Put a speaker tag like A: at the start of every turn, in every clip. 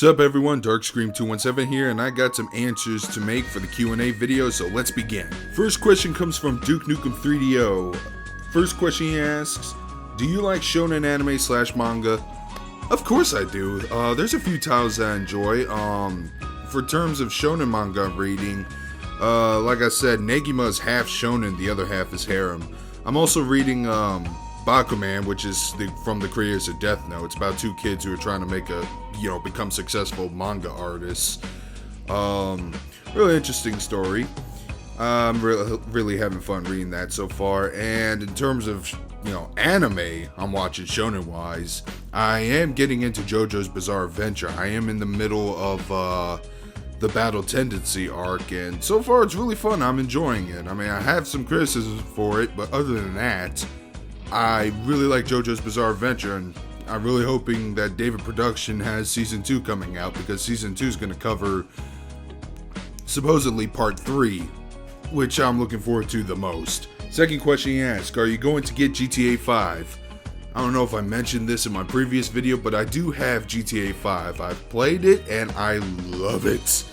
A: What's up everyone, Darkscream217 here, and I got some answers to make for the Q&A video, so let's begin. First question comes from Duke Nukem 3DO. First question he asks, do you like shonen anime / manga? Of course I do. There's a few titles that I enjoy. For terms of shonen manga I'm reading, like I said, Negima is half shonen, the other half is harem. I'm also reading Bakuman, which is from the creators of Death Note. It's about two kids who are trying to make become successful manga artists. Really interesting story. I'm really having fun reading that so far. And in terms of, anime I'm watching shonen wise, I am getting into JoJo's Bizarre Adventure. I am in the middle of the Battle Tendency arc, and so far it's really fun. I'm enjoying it. I mean, I have some criticisms for it, but other than that, I really like JoJo's Bizarre Adventure, and I'm really hoping that David Production has Season 2 coming out, because Season 2 is going to cover, supposedly, Part 3, which I'm looking forward to the most. Second question he asked, are you going to get GTA 5? I don't know if I mentioned this in my previous video, but I do have GTA 5. I've played it, and I love it.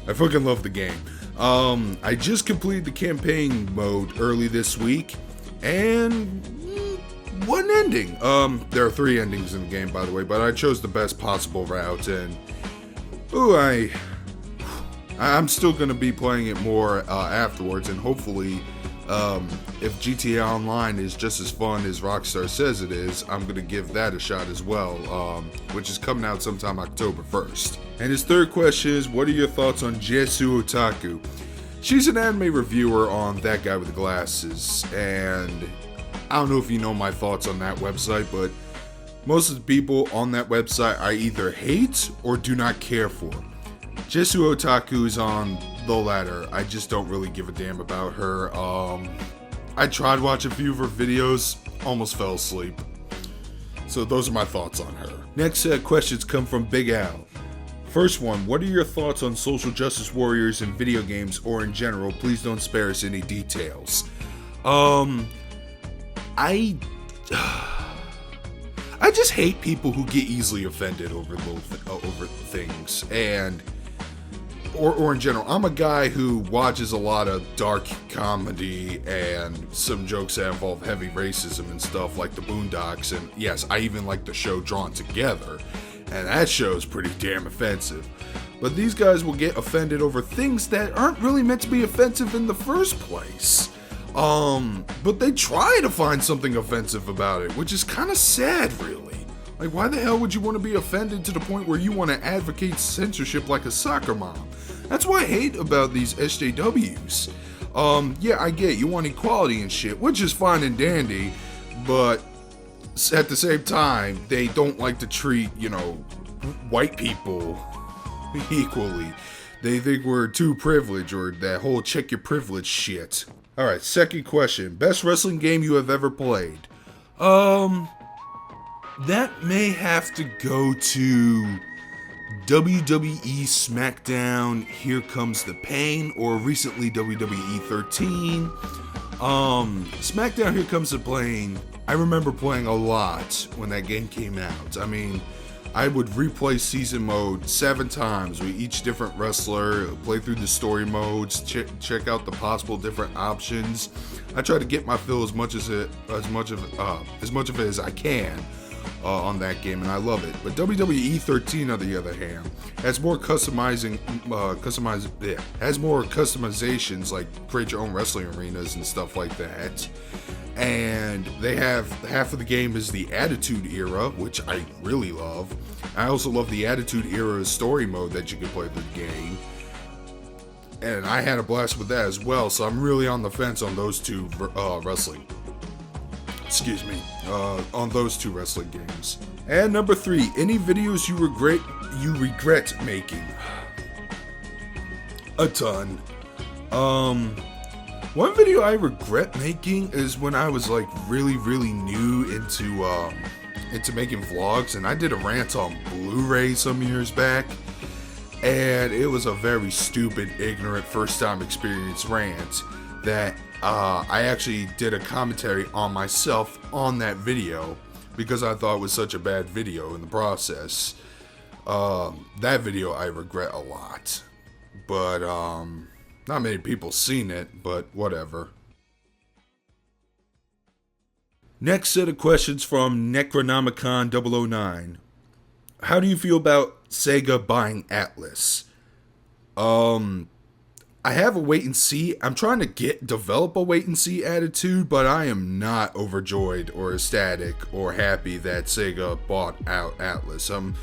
A: I fucking love the game. I just completed the campaign mode early this week, and one ending. There are 3 endings in the game, by the way, but I chose the best possible route, and I'm still gonna be playing it more afterwards, and hopefully, if GTA Online is just as fun as Rockstar says it is, I'm gonna give that a shot as well, which is coming out sometime October 1st. And his third question is, what are your thoughts on Jesu Otaku? She's an anime reviewer on That Guy with the Glasses, and I don't know if you know my thoughts on that website, but most of the people on that website I either hate or do not care for. Jesu Otaku is on the latter. I just don't really give a damn about her. I tried watching a few of her videos, almost fell asleep. So those are my thoughts on her. Next set of questions come from Big Al. First one, what are your thoughts on social justice warriors in video games or in general? Please don't spare us any details. I just hate people who get easily offended over things, and or in general. I'm a guy who watches a lot of dark comedy and some jokes that involve heavy racism and stuff, like the Boondocks, and yes, I even like the show Drawn Together, and that show is pretty damn offensive. But these guys will get offended over things that aren't really meant to be offensive in the first place. But they try to find something offensive about it, which is kind of sad, really. Like, why the hell would you want to be offended to the point where you want to advocate censorship like a soccer mom? That's what I hate about these SJWs. Yeah, I get you want equality and shit, which is fine and dandy, but at the same time, they don't like to treat, white people equally. They think we're too privileged, or that whole check your privilege shit. Alright, second question. Best wrestling game you have ever played? That may have to go to WWE SmackDown Here Comes the Pain, or recently WWE 13. SmackDown Here Comes the Pain, I remember playing a lot when that game came out. I mean, I would replay season mode 7 times with each different wrestler, play through the story modes, check out the possible different options. I try to get my fill as much of it as I can on that game, and I love it. But WWE 13, on the other hand, has more has more customizations, like create your own wrestling arenas and stuff like that. And they have half of the game is the Attitude Era, which I really love. I also love the Attitude Era story mode that you can play through the game, and I had a blast with that as well. So I'm really on the fence on those two on those two wrestling games. And number 3, any videos you regret making? A ton. One video I regret making is when I was like really new into making vlogs, and I did a rant on Blu-ray some years back, and it was a very stupid, ignorant, first time experience rant that I actually did a commentary on myself on that video because I thought it was such a bad video in the process. That video I regret a lot. But, not many people seen it, but whatever. Next set of questions from Necronomicon 009. How do you feel about Sega buying Atlas? I have a wait and see. I'm trying to develop a wait and see attitude, but I am not overjoyed or ecstatic or happy that Sega bought out Atlas. I'm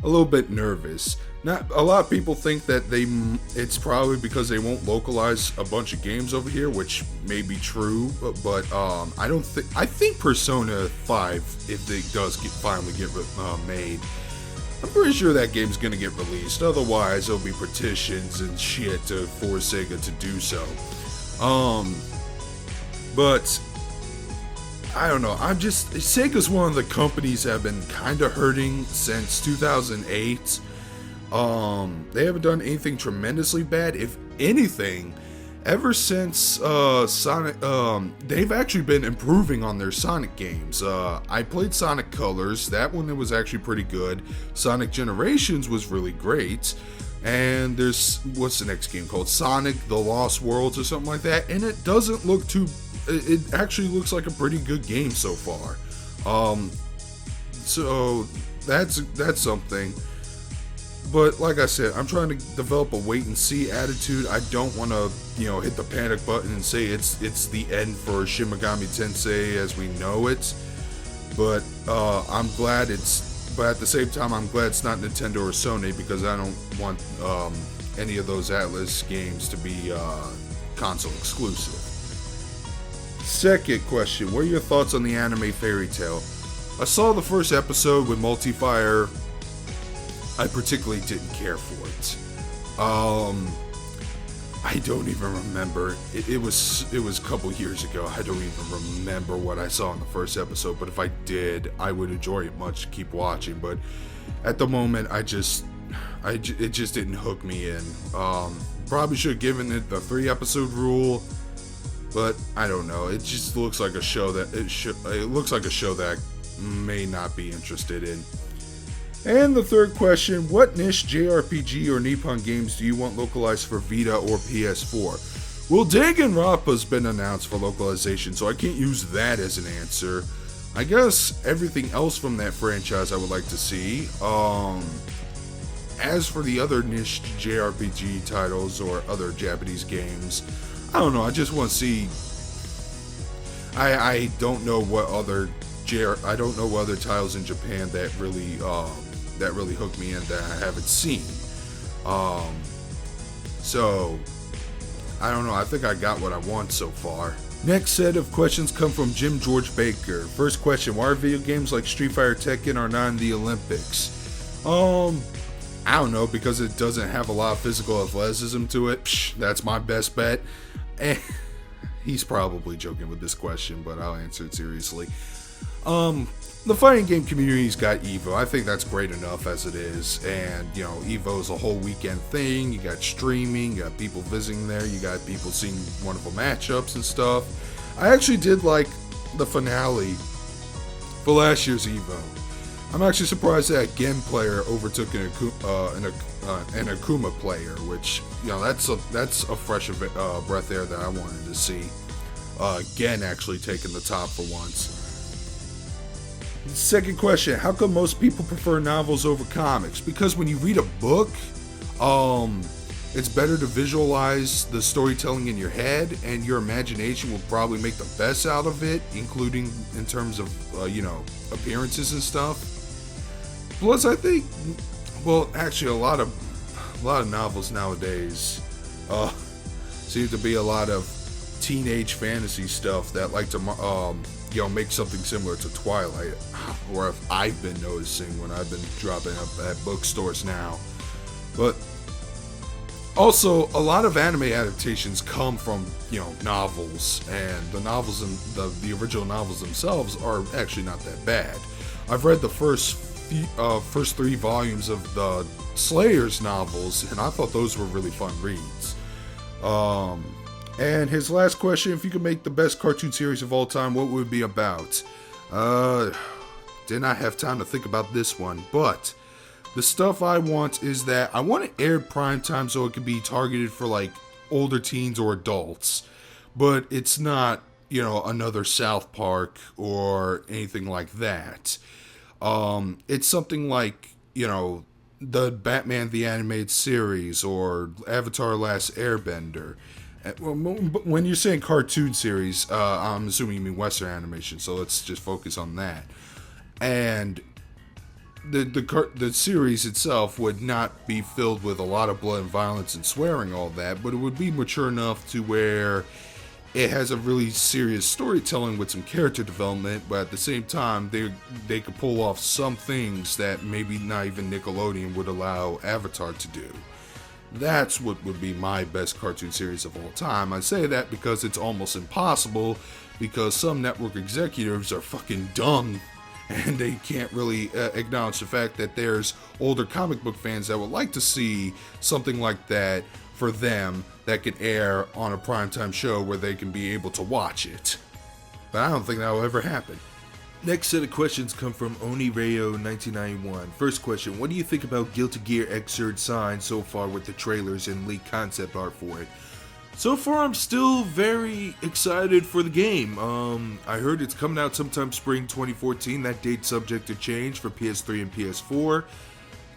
A: a little bit nervous. Not a lot of people think that it's probably because they won't localize a bunch of games over here, which may be true, but I think Persona 5, if it does finally get made, I'm pretty sure that game's gonna get released. Otherwise, there'll be petitions and shit to force Sega to do so. But I don't know. Sega's one of the companies that have been kind of hurting since 2008. They haven't done anything tremendously bad. If anything, ever since Sonic, they've actually been improving on their Sonic games. I played Sonic Colors. That one, it was actually pretty good. Sonic Generations was really great. And there's, what's the next game called? Sonic The Lost Worlds or something like that. And it doesn't look too, it actually looks like a pretty good game so far. So that's something. But like I said, I'm trying to develop a wait and see attitude. I don't want to, hit the panic button and say it's the end for Shin Megami Tensei as we know it. But I'm glad but at the same time, I'm glad it's not Nintendo or Sony, because I don't want any of those Atlas games to be console exclusive. Second question, what are your thoughts on the anime Fairy Tail? I saw the first episode with Multifire. I particularly didn't care for it. I don't even remember. It was a couple years ago. I don't even remember what I saw in the first episode, but if I did, I would enjoy it much, keep watching. But at the moment, it just didn't hook me in. Probably should have given it the 3-episode rule, but I don't know. It just looks like a show that I may not be interested in. And the third question, what niche JRPG or Nippon games do you want localized for Vita or PS4? Well, Danganronpa's been announced for localization, so I can't use that as an answer. I guess everything else from that franchise I would like to see. As for the other niche JRPG titles or other Japanese games, I don't know, I just want to see... I don't know what other titles in Japan that really hooked me in that I haven't seen. So I don't know. I think I got what I want so far. Next set of questions come from Jim George Baker. First question: why are video games like Street Fighter, Tekken are not in the Olympics? I don't know, because it doesn't have a lot of physical athleticism to it. That's my best bet. He's probably joking with this question, but I'll answer it seriously. The fighting game community's got EVO. I think that's great enough as it is. And, EVO is a whole weekend thing. You got streaming, you got people visiting there, you got people seeing wonderful matchups and stuff. I actually did like the finale for last year's EVO. I'm actually surprised that Gen player overtook an Akuma player, which, that's a fresh breath air that I wanted to see. Gen actually taking the top for once. Second question, how come most people prefer novels over comics? Because when you read a book, it's better to visualize the storytelling in your head, and your imagination will probably make the best out of it, including in terms of, appearances and stuff. Plus, I think, actually a lot of novels nowadays seem to be a lot of teenage fantasy stuff that like to make something similar to Twilight, or if I've been noticing when I've been dropping up at bookstores now. But also, a lot of anime adaptations come from novels, and the novels and the original novels themselves are actually not that bad. I've read the first 3 volumes of the Slayers novels, and I thought those were really fun reads. And his last question, if you could make the best cartoon series of all time, what would it be about? Did not have time to think about this one, but The stuff I want is that I want it aired prime time so it can be targeted for like older teens or adults, but it's not, another South Park or anything like that. It's something like, the Batman the Animated Series or Avatar Last Airbender. When you're saying cartoon series, I'm assuming you mean Western animation, so let's just focus on that. And the series itself would not be filled with a lot of blood and violence and swearing, all that, but it would be mature enough to where it has a really serious storytelling with some character development, but at the same time, they could pull off some things that maybe not even Nickelodeon would allow Avatar to do. That's what would be my best cartoon series of all time. I say that because it's almost impossible, because some network executives are fucking dumb, and they can't really acknowledge the fact that there's older comic book fans that would like to see something like that for them that can air on a primetime show where they can be able to watch it. But I don't think that will ever happen. Next set of questions come from Onirayo1991. First question, what do you think about Guilty Gear Xrd Sign so far with the trailers and leaked concept art for it? So far, I'm still very excited for the game. I heard it's coming out sometime spring 2014. That date's subject to change for PS3 and PS4.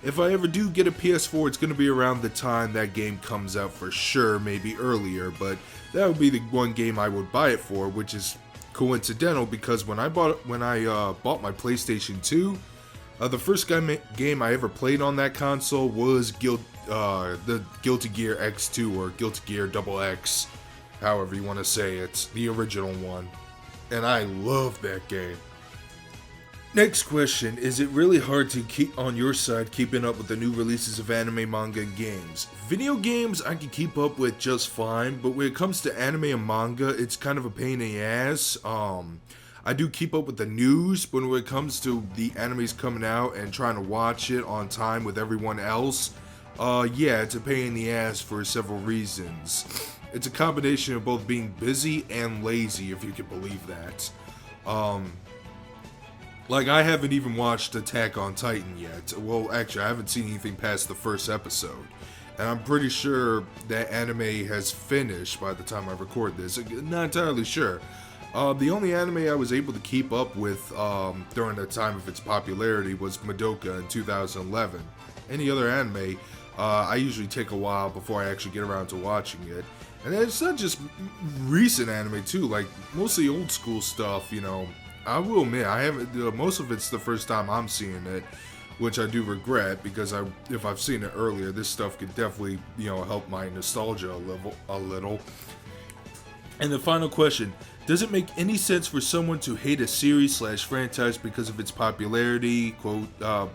A: If I ever do get a PS4, it's going to be around the time that game comes out for sure, maybe earlier, but that would be the one game I would buy it for, which is coincidental because when I bought my PlayStation 2, the first game I ever played on that console was the Guilty Gear X2 or Guilty Gear XX, however you want to say it, the original one, and I love that game. Next question, is it really hard to keep on your side keeping up with the new releases of anime, manga, and games? Video games I can keep up with just fine, but when it comes to anime and manga, it's kind of a pain in the ass. I do keep up with the news, but when it comes to the animes coming out and trying to watch it on time with everyone else, yeah, it's a pain in the ass for several reasons. It's a combination of both being busy and lazy, if you can believe that. Like, I haven't even watched Attack on Titan yet. Well, actually, I haven't seen anything past the first episode. And I'm pretty sure that anime has finished by the time I record this. Not entirely sure. The only anime I was able to keep up with during the time of its popularity was Madoka in 2011. Any other anime, I usually take a while before I actually get around to watching it. And it's not just recent anime too, like mostly old school stuff, I will admit, I haven't. Most of it's the first time I'm seeing it, which I do regret because if I've seen it earlier, this stuff could definitely, help my nostalgia a little. And the final question: does it make any sense for someone to hate a series/franchise because of its popularity? Quote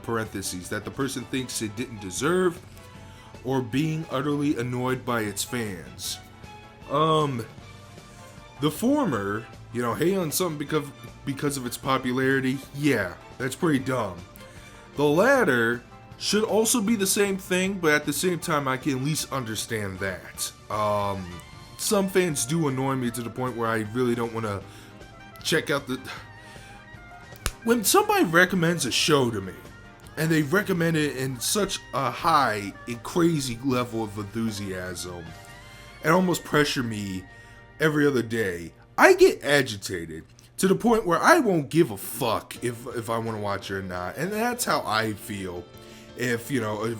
A: parentheses that the person thinks it didn't deserve, or being utterly annoyed by its fans. The former. Hate on something because of its popularity, yeah, that's pretty dumb. The latter should also be the same thing, but at the same time, I can at least understand that. Some fans do annoy me to the point where I really don't want to check out When somebody recommends a show to me, and they recommend it in such a high and crazy level of enthusiasm, and almost pressure me every other day, I get agitated to the point where I won't give a fuck if I want to watch it or not. And that's how I feel if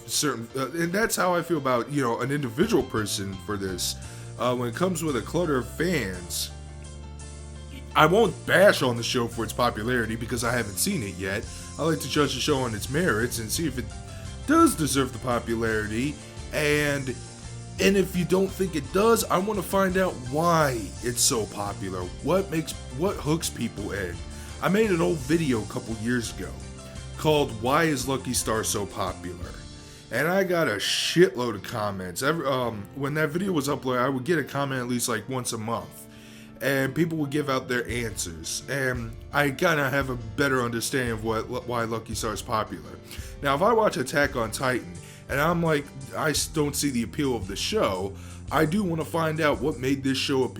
A: certain, and that's how I feel about, an individual person for this. When it comes with a clutter of fans, I won't bash on the show for its popularity because I haven't seen it yet. I like to judge the show on its merits and see if it does deserve the popularity, and if you don't think it does, I want to find out why it's so popular. What hooks people in? I made an old video a couple years ago called "Why is Lucky Star So Popular?" And I got a shitload of comments. When that video was uploaded, I would get a comment at least like once a month, and people would give out their answers, and I kind of have a better understanding of why Lucky Star is popular. Now, if I watch Attack on Titan, and I'm like, I don't see the appeal of the show, I do want to find out what made this show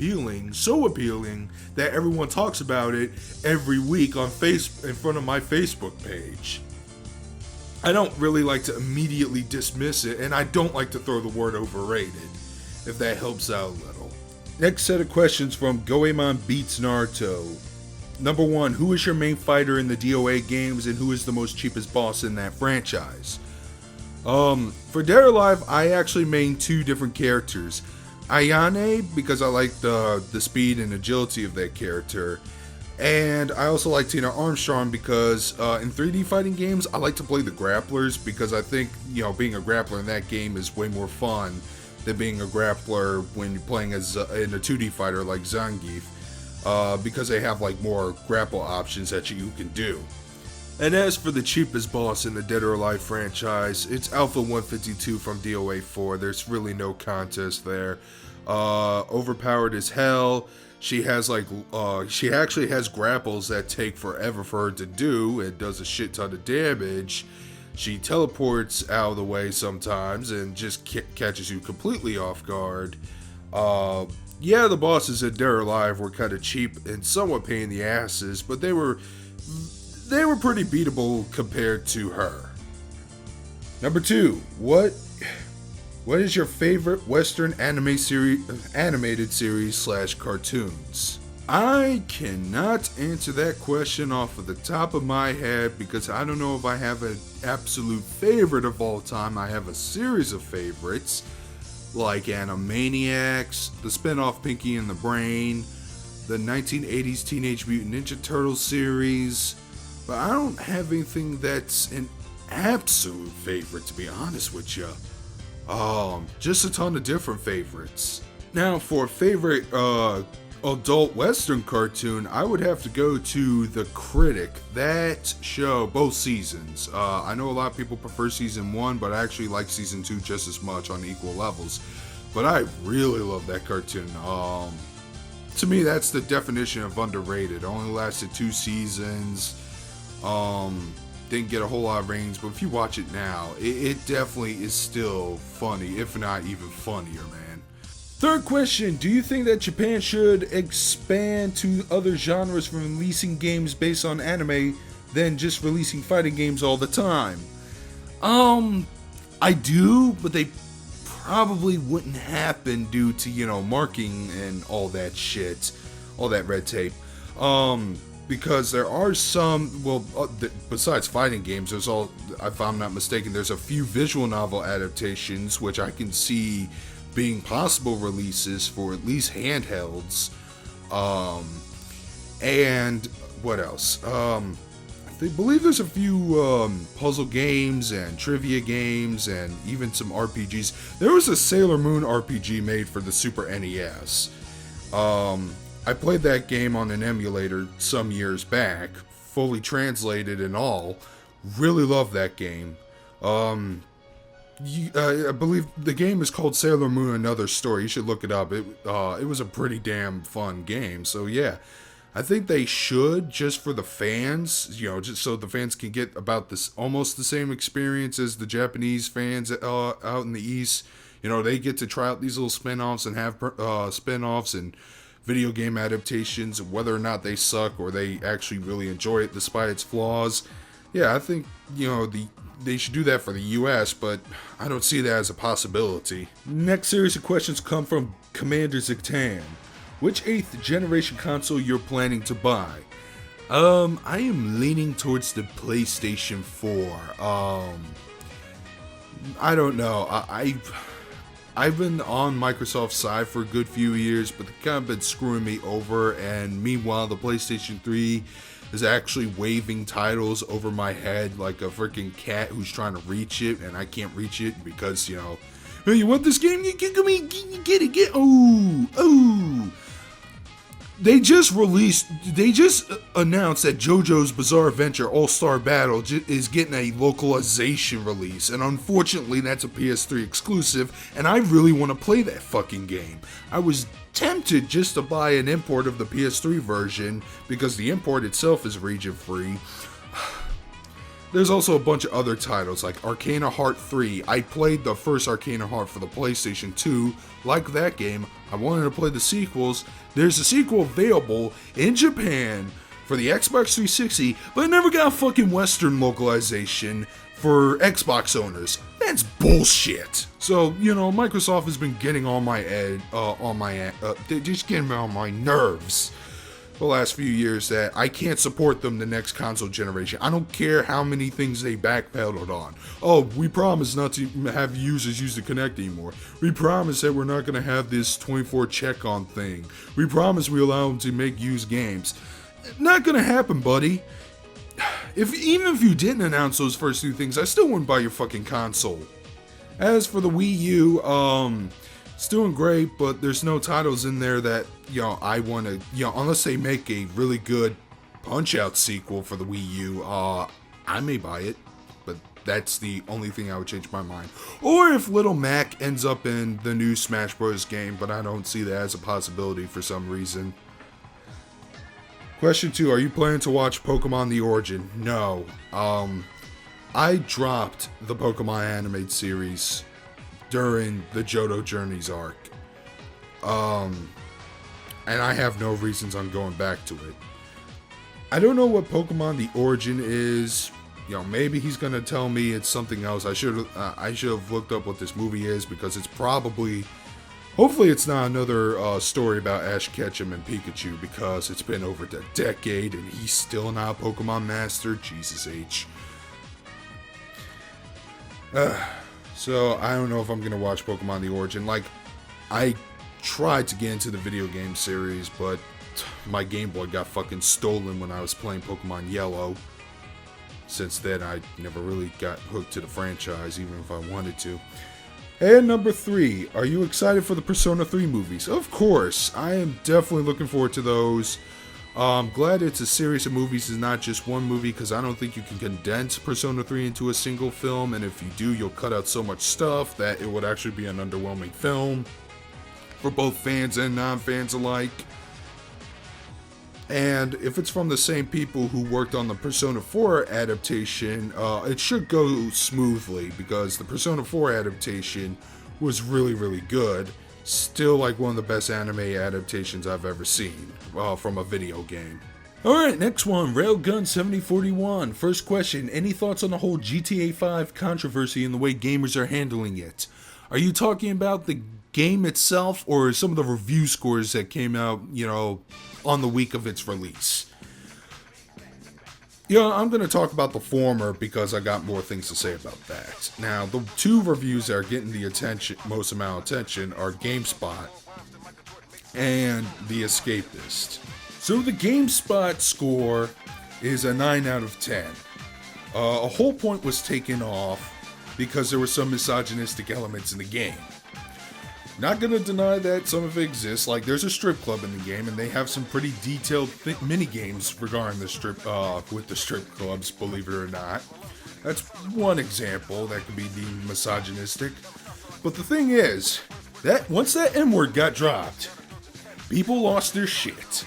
A: so appealing that everyone talks about it every week in front of my Facebook page. I don't really like to immediately dismiss it, and I don't like to throw the word overrated, if that helps out a little. Next set of questions from Goemon Beats Naruto. Number 1, who is your main fighter in the DOA games, and who is the most cheapest boss in that franchise? For Dead or Alive, I actually main 2 different characters. Ayane, because I like the speed and agility of that character. And I also like Tina Armstrong because in 3D fighting games, I like to play the grapplers because I think, being a grappler in that game is way more fun than being a grappler when you're playing as in a 2D fighter like Zangief, because they have like more grapple options that you can do. And as for the cheapest boss in the Dead or Alive franchise, it's Alpha 152 from DOA 4. There's really no contest there. Overpowered as hell. She actually has grapples that take forever for her to do. It does a shit ton of damage. She teleports out of the way sometimes and just catches you completely off guard. Yeah, the bosses in Dead or Alive were kind of cheap and somewhat pain in the asses, but they were pretty beatable compared to her. Number 2, what is your favorite Western animated series / cartoons? I cannot answer that question off of the top of my head because I don't know if I have an absolute favorite of all time. I have a series of favorites like Animaniacs, the spin-off Pinky and the Brain, the 1980s Teenage Mutant Ninja Turtles series, but I don't have anything that's an absolute favorite, to be honest with you. Just a ton of different favorites. Now, for a favorite adult Western cartoon, I would have to go to The Critic. That show, both seasons. I know a lot of people prefer season 1, but I actually like season 2 just as much on equal levels. But I really love that cartoon. To me, that's the definition of underrated. It only lasted 2 seasons. Didn't get a whole lot of ratings, but if you watch it now, it definitely is still funny, if not even funnier, man. Third question, do you think that Japan should expand to other genres from releasing games based on anime than just releasing fighting games all the time? I do, but they probably wouldn't happen due to, marking and all that shit, all that red tape. Because there are some, besides fighting games, there's if I'm not mistaken, there's a few visual novel adaptations which I can see being possible releases for at least handhelds. And what else? I believe there's a few puzzle games and trivia games and even some RPGs. There was a Sailor Moon RPG made for the Super NES. I played that game on an emulator some years back, fully translated and all. Really love that game. I believe the game is called Sailor Moon Another Story. You should look it up. It was a pretty damn fun game. So yeah, I think they should, just for the fans, just so the fans can get about this almost the same experience as the Japanese fans out in the East. They get to try out these little spin-offs and have spin-offs and video game adaptations, whether or not they suck or they actually really enjoy it despite its flaws. Yeah, I think, they should do that for the US, but I don't see that as a possibility. Next series of questions come from Commander Zictan. Which 8th generation console you're planning to buy? I am leaning towards the PlayStation 4. I don't know. I've been on Microsoft's side for a good few years, but they've kind of been screwing me over, and meanwhile the PlayStation 3 is actually waving titles over my head like a freaking cat who's trying to reach it, and I can't reach it because, hey, you want this game? You get it, oh. They just announced that JoJo's Bizarre Adventure All-Star Battle is getting a localization release, and unfortunately that's a PS3 exclusive, and I really want to play that fucking game. I was tempted just to buy an import of the PS3 version, because the import itself is region-free. There's also a bunch of other titles like Arcana Heart 3. I played the first Arcana Heart for the PlayStation 2. Like that game, I wanted to play the sequels. There's a sequel available in Japan for the Xbox 360, but it never got a fucking Western localization for Xbox owners. That's bullshit. So, Microsoft has been getting on my they're just getting on my nerves the last few years that I can't support them the next console generation. I don't care how many things they backpedaled on. Oh, we promise not to have users use the Kinect anymore. We promise that we're not going to have this 24 check-on thing. We promise we allow them to make used games. Not going to happen, buddy. Even if you didn't announce those first two things, I still wouldn't buy your fucking console. As for the Wii U, it's doing great, but there's no titles in there that, I want to, unless they make a really good Punch-Out sequel for the Wii U, I may buy it, but that's the only thing I would change my mind. Or if Little Mac ends up in the new Smash Bros. Game, but I don't see that as a possibility for some reason. Question 2, are you planning to watch Pokemon The Origin? No. I dropped the Pokemon animated series during the Johto Journeys arc. And I have no reasons on going back to it. I don't know what Pokemon The Origin is. Maybe he's gonna tell me it's something else. I should have looked up what this movie is, because it's probably, hopefully it's not another story about Ash Ketchum and Pikachu, because it's been over a decade and he's still not a Pokemon master. Jesus H. So I don't know if I'm gonna watch Pokemon The Origin. I tried to get into the video game series, but my Game Boy got fucking stolen when I was playing Pokemon Yellow. Since then, I never really got hooked to the franchise, even if I wanted to. And number 3, are you excited for the Persona 3 movies? Of course, I am definitely looking forward to those. I'm glad it's a series of movies and not just one movie, because I don't think you can condense Persona 3 into a single film, and if you do, you'll cut out so much stuff that it would actually be an underwhelming film for both fans and non-fans alike. And if it's from the same people who worked on the Persona 4 adaptation, it should go smoothly, because the Persona 4 adaptation was really, really good. Still one of the best anime adaptations I've ever seen from a video game. Alright, next one, Railgun7041. First question, any thoughts on the whole GTA 5 controversy and the way gamers are handling it? Are you talking about the game itself, or some of the review scores that came out, on the week of its release? I'm going to talk about the former, because I got more things to say about that. Now, the two reviews that are getting the most amount of attention are GameSpot and The Escapist. So the GameSpot score is a 9 out of 10. A whole point was taken off because there were some misogynistic elements in the game. Not gonna deny that some of it exists, there's a strip club in the game, and they have some pretty detailed mini games regarding the strip, with the strip clubs, believe it or not. That's one example that could be deemed misogynistic. But the thing is, that once that N-word got dropped, people lost their shit.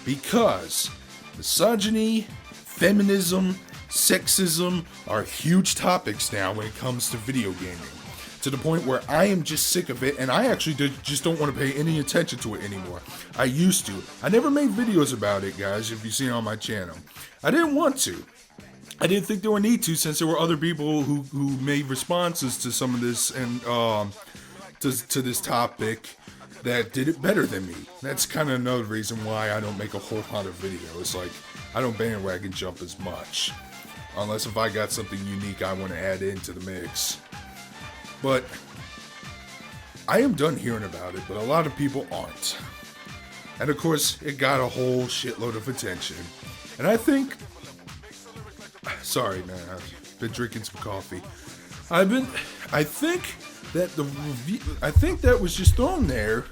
A: Because misogyny, feminism, sexism are huge topics now when it comes to video gaming. To the point where I am just sick of it, and I actually just don't want to pay any attention to it anymore. I used to. I never made videos about it, guys, if you've seen it on my channel. I didn't want to. I didn't think there were need to, since there were other people who made responses to some of this and to this topic that did it better than me. That's kind of another reason why I don't make a whole lot of videos. I don't bandwagon jump as much. Unless if I got something unique I want to add into the mix. But I am done hearing about it, but a lot of people aren't. And of course, it got a whole shitload of attention. And I think... Sorry, man, I've been drinking some coffee. I think that was just thrown there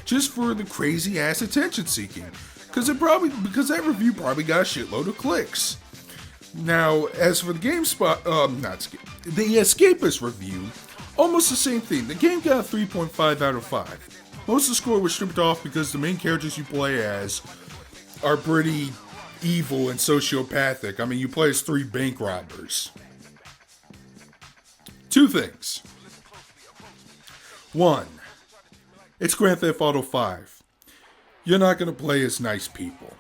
A: just for the crazy ass attention seeking. Because that review probably got a shitload of clicks. Now, as for the GameSpot, the Escapist review, almost the same thing. The game got a 3.5 out of 5. Most of the score was stripped off because the main characters you play as are pretty evil and sociopathic. I mean, you play as 3 bank robbers. 2 things. 1, it's Grand Theft Auto 5. You're not going to play as nice people.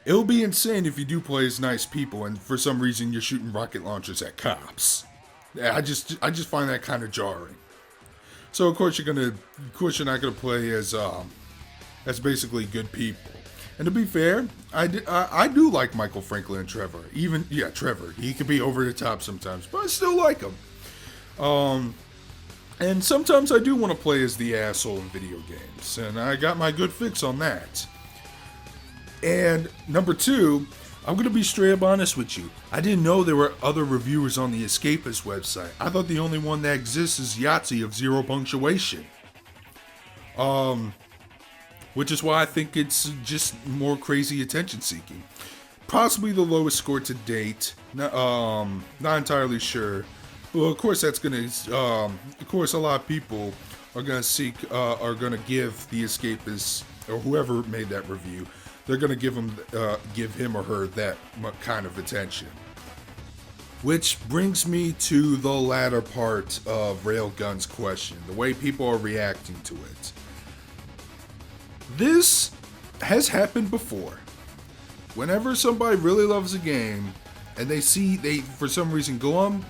A: It'll be insane if you do play as nice people and for some reason you're shooting rocket launchers at cops. I just find that kind of jarring. So of course you're not gonna play as basically good people. And to be fair, I do like Michael Franklin and Trevor. Trevor. He can be over the top sometimes, but I still like him. And sometimes I do want to play as the asshole in video games, and I got my good fix on that. And number 2, I'm going to be straight up honest with you. I didn't know there were other reviewers on the Escapist website. I thought the only one that exists is Yahtzee of Zero Punctuation. Which is why I think it's just more crazy attention seeking. Possibly the lowest score to date. Not entirely sure. Well, of course that's gonna. Of course, a lot of people are gonna give the Escapist or whoever made that review. They're gonna give him or her that kind of attention. Which brings me to the latter part of Railgun's question, the way people are reacting to it. This has happened before. Whenever somebody really loves a game, and they for some reason go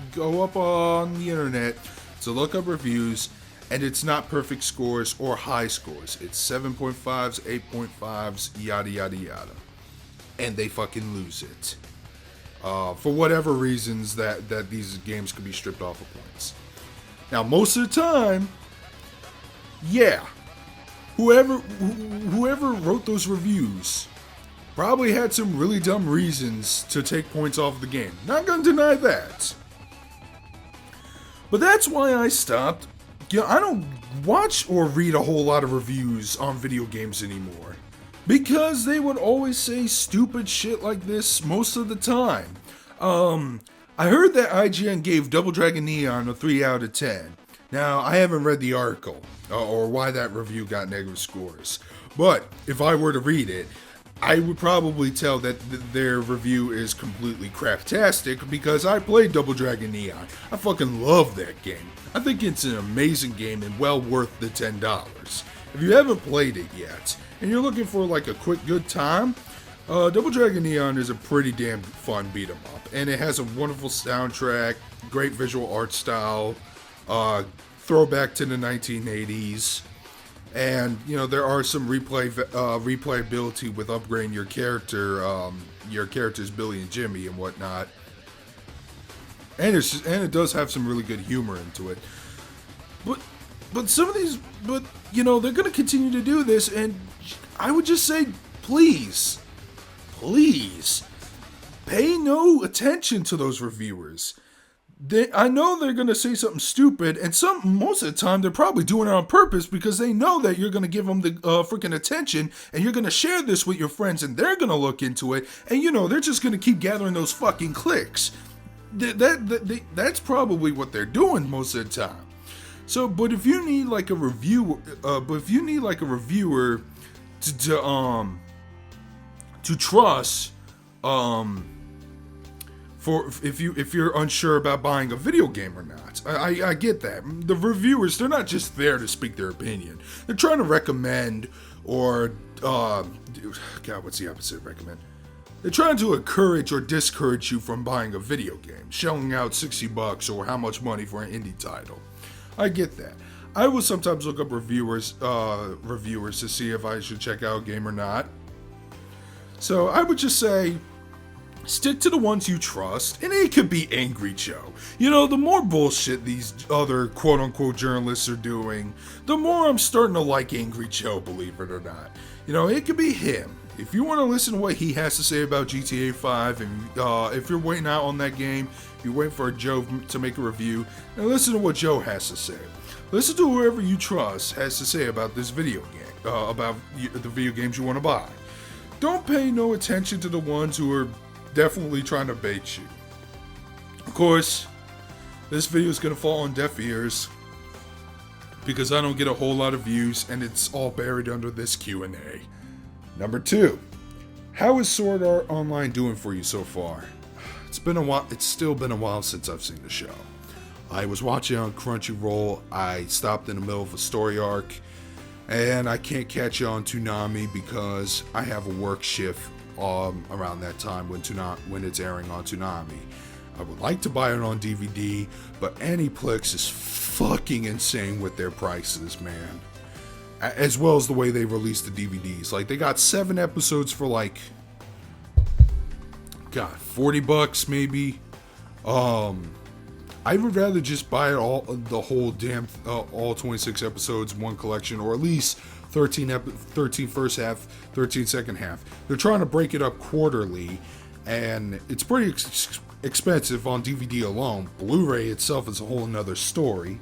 A: up on the internet to look up reviews, and it's not perfect scores or high scores. It's 7.5s, 8.5s, yada yada yada. And they fucking lose it. For whatever reasons that these games could be stripped off of points. Now most of the time, yeah. Whoever wrote those reviews probably had some really dumb reasons to take points off the game. Not gonna deny that. But that's why I stopped. I don't watch or read a whole lot of reviews on video games anymore. Because they would always say stupid shit like this most of the time. I heard that IGN gave Double Dragon Neon a 3 out of 10. Now, I haven't read the article, or why that review got negative scores. But, if I were to read it, I would probably tell that their review is completely craptastic because I played Double Dragon Neon. I fucking love that game. I think it's an amazing game and well worth the $10. If you haven't played it yet, and you're looking for like a quick good time, Double Dragon Neon is a pretty damn fun beat 'em up. And it has a wonderful soundtrack, great visual art style, throwback to the 1980s. And, there are some replayability with upgrading your characters Billy and Jimmy and whatnot. And it does have some really good humor into it. But some of these, they're going to continue to do this, and I would just say, please, pay no attention to those reviewers. I know they're going to say something stupid, and most of the time they're probably doing it on purpose because they know that you're going to give them the freaking attention, and you're going to share this with your friends, and they're going to look into it, and they're just going to keep gathering those fucking clicks. That's probably what they're doing most of the time. So, but if you need like a reviewer, to trust, for if you're unsure about buying a video game or not. I get that. The reviewers, they're not just there to speak their opinion. They're trying to recommend or what's the opposite of recommend? They're trying to encourage or discourage you from buying a video game, shelling out $60 or how much money for an indie title. I get that. I will sometimes look up reviewers to see if I should check out a game or not. So I would just say, stick to the ones you trust, and it could be Angry Joe. The more bullshit these other quote-unquote journalists are doing, the more I'm starting to like Angry Joe, believe it or not. It could be him. If you want to listen to what he has to say about GTA 5, and if you're waiting out on that game, if you're waiting for Joe to make a review, then listen to what Joe has to say. Listen to whoever you trust has to say about this video game, about the video games you want to buy. Don't pay no attention to the ones who are definitely trying to bait you. Of course, this video is going to fall on deaf ears because I don't get a whole lot of views and it's all buried under this Q&A. Number 2, how is Sword Art Online doing for you so far? It's been a while. It's still been a while since I've seen the show. I was watching on Crunchyroll. I stopped in the middle of a story arc, and I can't catch you on Toonami because I have a work shift around that time when it's airing on Toonami. I would like to buy it on DVD, but Aniplex is fucking insane with their prices, man. As well as the way they release the DVDs. Like, they got 7 episodes for like, God, $40 maybe. I would rather just buy it all, the whole damn, all 26 episodes, one collection, or at least 13 first half, 13 second half. They're trying to break it up quarterly, and it's pretty expensive on DVD alone. Blu-ray itself is a whole nother story.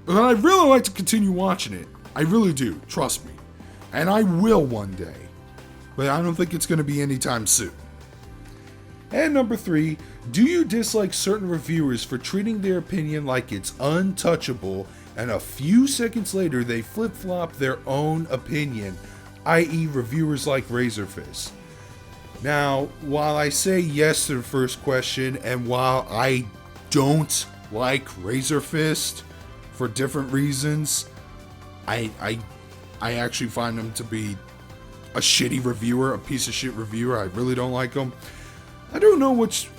A: But I'd really like to continue watching it. I really do, trust me. And I will one day. But I don't think it's going to be anytime soon. And number 3, do you dislike certain reviewers for treating their opinion like it's untouchable, and a few seconds later they flip-flop their own opinion, i.e. reviewers like Razorfist? Now, while I say yes to the first question, and while I don't like Razorfist for different reasons, I actually find him to be a shitty reviewer, a piece of shit reviewer. I really don't like him. I don't know which.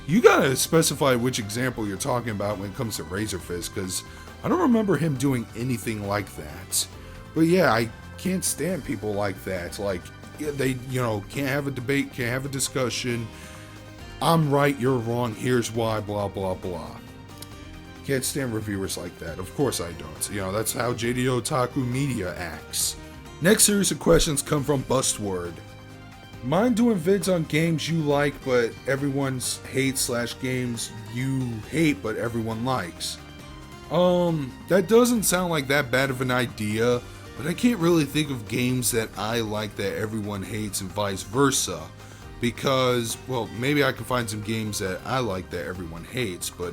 A: You gotta specify which example you're talking about when it comes to Razorfist, because I don't remember him doing anything like that. But yeah, I can't stand people like that. Like, they, can't have a debate, can't have a discussion. I'm right, you're wrong, here's why, blah, blah, blah. Can't stand reviewers like that. Of course I don't. That's how JD Otaku Media acts. Next series of questions come from Bustword. Mind doing vids on games you like but everyone hates / games you hate but everyone likes? That doesn't sound like that bad of an idea, but I can't really think of games that I like that everyone hates and vice versa. Because, well, maybe I can find some games that I like that everyone hates, but,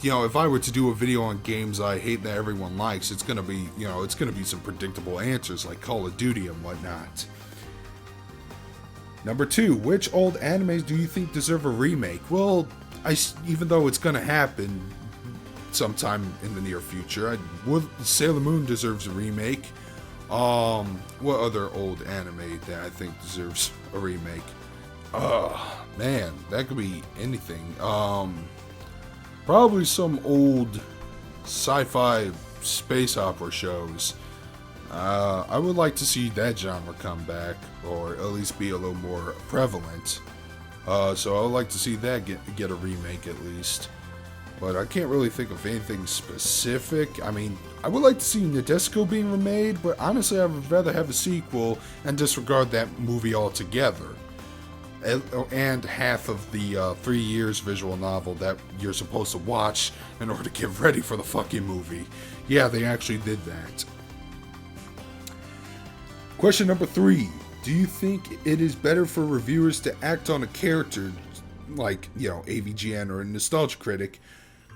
A: if I were to do a video on games I hate that everyone likes, it's gonna be, it's gonna be some predictable answers like Call of Duty and whatnot. Number 2, which old animes do you think deserve a remake? Well, even though it's gonna happen sometime in the near future, Sailor Moon deserves a remake. What other old anime that I think deserves a remake? Man, that could be anything. Probably some old sci-fi space opera shows. I would like to see that genre come back, or at least be a little more prevalent. So I would like to see that get a remake at least. But I can't really think of anything specific. I mean, I would like to see Nadesico being remade, but honestly I would rather have a sequel and disregard that movie altogether. And half of the 3 years visual novel that you're supposed to watch in order to get ready for the fucking movie. Yeah, they actually did that. Question number 3. Do you think it is better for reviewers to act on a character, like, AVGN or a Nostalgia Critic,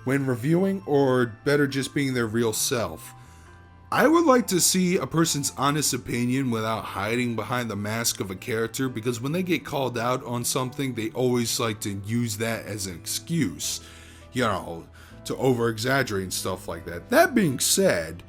A: when reviewing, or better just being their real self? I would like to see a person's honest opinion without hiding behind the mask of a character, because when they get called out on something, they always like to use that as an excuse, to over-exaggerate and stuff like that. That being said,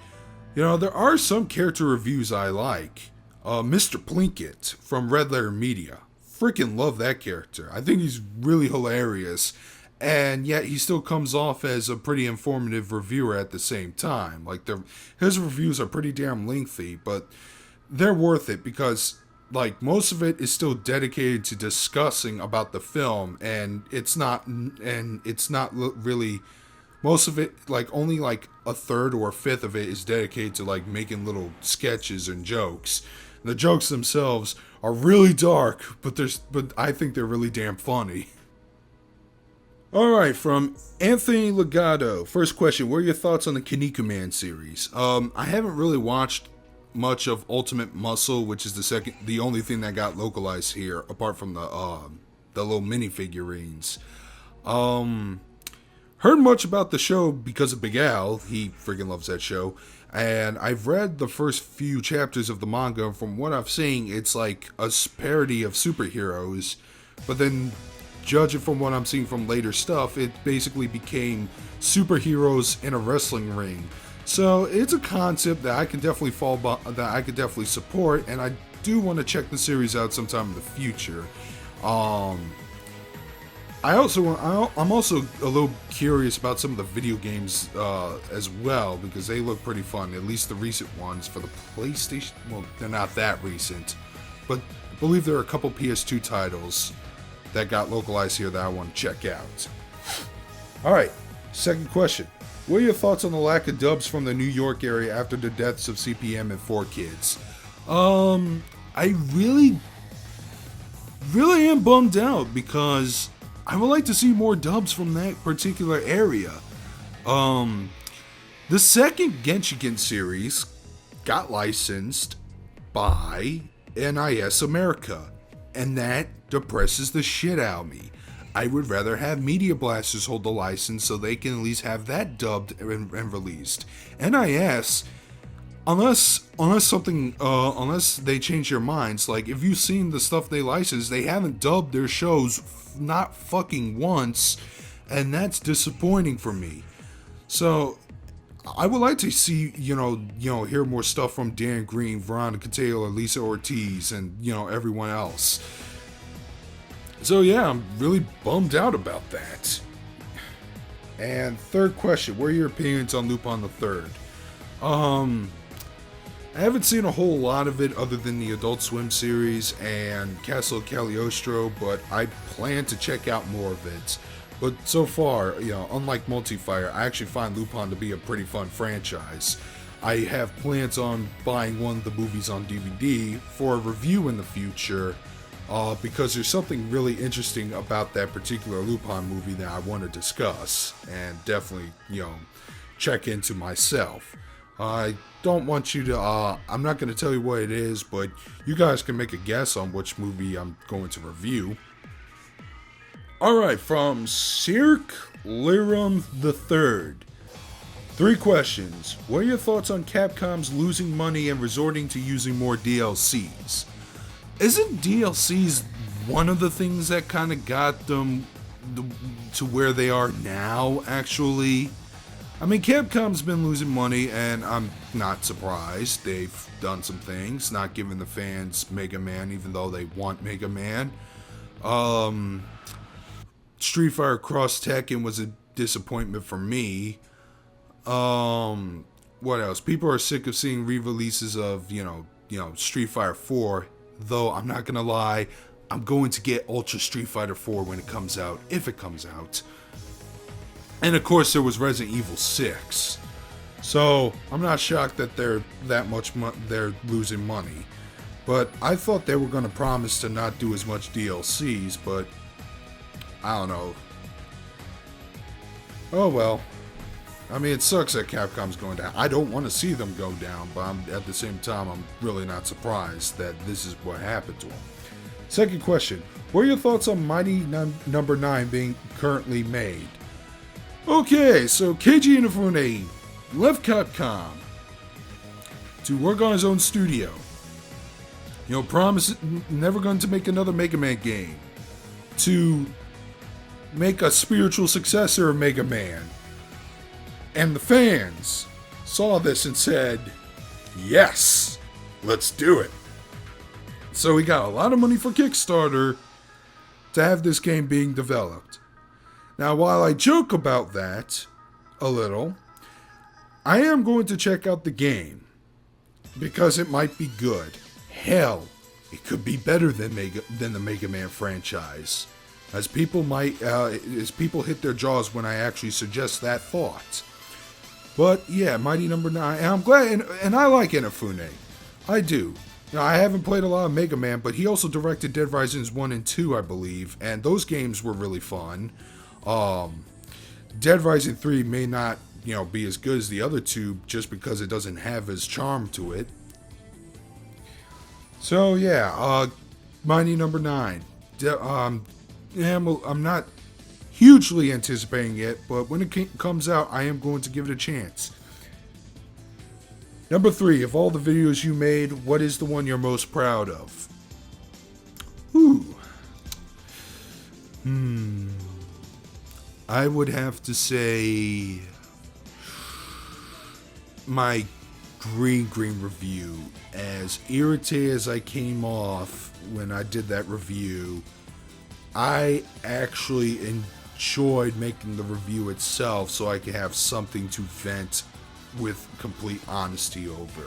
A: there are some character reviews I like. Mr. Plinkett from Red Letter Media. Freaking love that character. I think he's really hilarious. And yet he still comes off as a pretty informative reviewer at the same time. Like, his reviews are pretty damn lengthy, but they're worth it because, like, most of it is still dedicated to discussing about the film, and it's not really, most of it, like, only like a third or a fifth of it is dedicated to, like, making little sketches and jokes. The jokes themselves are really dark, but I think they're really damn funny. Alright, from Anthony Legato. First question, what are your thoughts on the Kinnikuman series? I haven't really watched much of Ultimate Muscle, which is the only thing that got localized here, apart from the little minifigurines. Heard much about the show because of Big Al. He freaking loves that show. And I've read the first few chapters of the manga. From what I've seen, it's like a parody of superheroes. But then, judging from what I'm seeing from later stuff, it basically became superheroes in a wrestling ring. So it's a concept that I can definitely that I could definitely support, and I do want to check the series out sometime in the future. I'm also a little curious about some of the video games as well, because they look pretty fun. At least the recent ones for the PlayStation. Well, they're not that recent, but I believe there are a couple PS2 titles that got localized here that I want to check out. All right, second question. What are your thoughts on the lack of dubs from the New York area after the deaths of CPM and 4Kids? I really am bummed out because I would like to see more dubs from that particular area. The second Genshiken series got licensed by NIS America, and that depresses the shit out of me. I would rather have Media Blasters hold the license so they can at least have that dubbed and released. NIS, unless they change their minds, like if you've seen the stuff they license, they haven't dubbed their shows not fucking once, and that's disappointing for me. So I would like to see, hear more stuff from Dan Green, Veronica Taylor, Lisa Ortiz, and everyone else. So yeah, I'm really bummed out about that. And third question, what are your opinions on Lupin the Third? I haven't seen a whole lot of it other than the Adult Swim series and Castle Cagliostro, but I plan to check out more of it. But so far, unlike Multifire, I actually find Lupin to be a pretty fun franchise. I have plans on buying one of the movies on DVD for a review in the future, because there's something really interesting about that particular Lupin movie that I want to discuss and definitely, check into myself. I don't want you to, I'm not going to tell you what it is, but you guys can make a guess on which movie I'm going to review. Alright, from Cirque Lirum III. 3 questions. What are your thoughts on Capcom's losing money and resorting to using more DLCs? Isn't DLCs one of the things that kind of got them to where they are now, actually? I mean, Capcom's been losing money, and I'm not surprised. They've done some things, not giving the fans Mega Man, even though they want Mega Man. Street Fighter Cross Tekken was a disappointment for me. What else? People are sick of seeing re-releases of, Street Fighter 4. Though, I'm not gonna lie, I'm going to get Ultra Street Fighter 4 when it comes out, if it comes out. And of course, there was Resident Evil 6. So, I'm not shocked that they're losing money. But I thought they were gonna promise to not do as much DLCs, but I don't know. Oh well. I mean, it sucks that Capcom's going down. I don't want to see them go down, but at the same time, I'm really not surprised that this is what happened to them. Second question. What are your thoughts on Mighty Number 9 being currently made? Okay, so Keiji Inafune left Capcom to work on his own studio. Promise never going to make another Mega Man game. To make a spiritual successor of Mega Man. And the fans saw this and said, yes, let's do it. So we got a lot of money for Kickstarter to have this game being developed. Now, while I joke about that a little, I am going to check out the game because it might be good. Hell, it could be better than the Mega Man franchise. As people hit their jaws when I actually suggest that thought. But yeah, Mighty Number 9, and I'm glad, and I like Inafune. I do. I haven't played a lot of Mega Man, but he also directed Dead Rising 1 and 2, I believe, and those games were really fun. Dead Rising 3 may not, be as good as the other two just because it doesn't have his charm to it. So yeah, Mighty Number 9. I'm not hugely anticipating it, but when it comes out, I am going to give it a chance. Number 3, of all the videos you made, what is the one you're most proud of? I would have to say my green review, as irritated as I came off when I did that review, I actually enjoyed making the review itself so I could have something to vent with complete honesty over.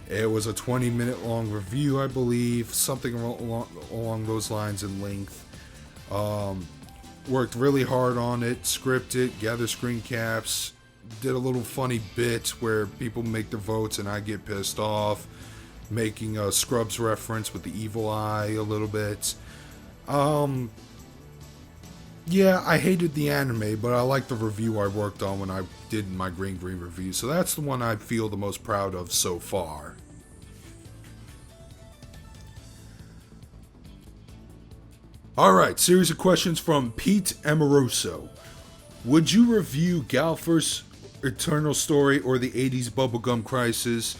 A: It was a 20-minute long review, I believe, something along those lines in length. Worked really hard on it, scripted, gathered screen caps, did a little funny bit where people make their votes and I get pissed off, making a Scrubs reference with the evil eye a little bit. Yeah, I hated the anime, but I liked the review I worked on when I did my green review, so that's the one I feel the most proud of so far. Alright, series of questions from Pete Amoroso. Would you review Galfer's Eternal Story or the 80s Bubblegum Crisis?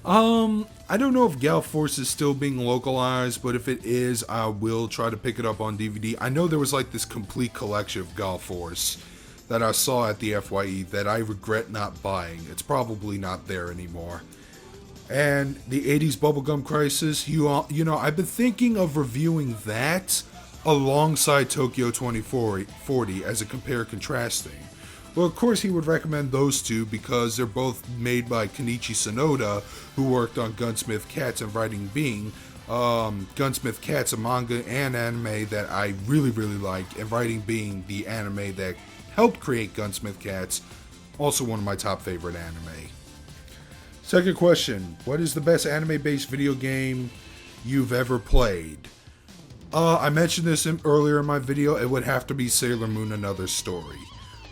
A: I don't know if Galforce is still being localized, but if it is, I will try to pick it up on DVD. I know there was like this complete collection of Galforce that I saw at the FYE that I regret not buying. It's probably not there anymore. And the 80s Bubblegum Crisis, you know, I've been thinking of reviewing that alongside Tokyo 2040 as a compare-contrasting. Well, of course, he would recommend those two because they're both made by Kenichi Sonoda, who worked on Gunsmith Cats and Writing Being. Gunsmith Cats, a manga and anime that I really like, and Writing Being, the anime that helped create Gunsmith Cats, also one of my top favorite anime. Second question, what is the best anime-based video game you've ever played? I mentioned this earlier in my video. It would have to be Sailor Moon Another Story.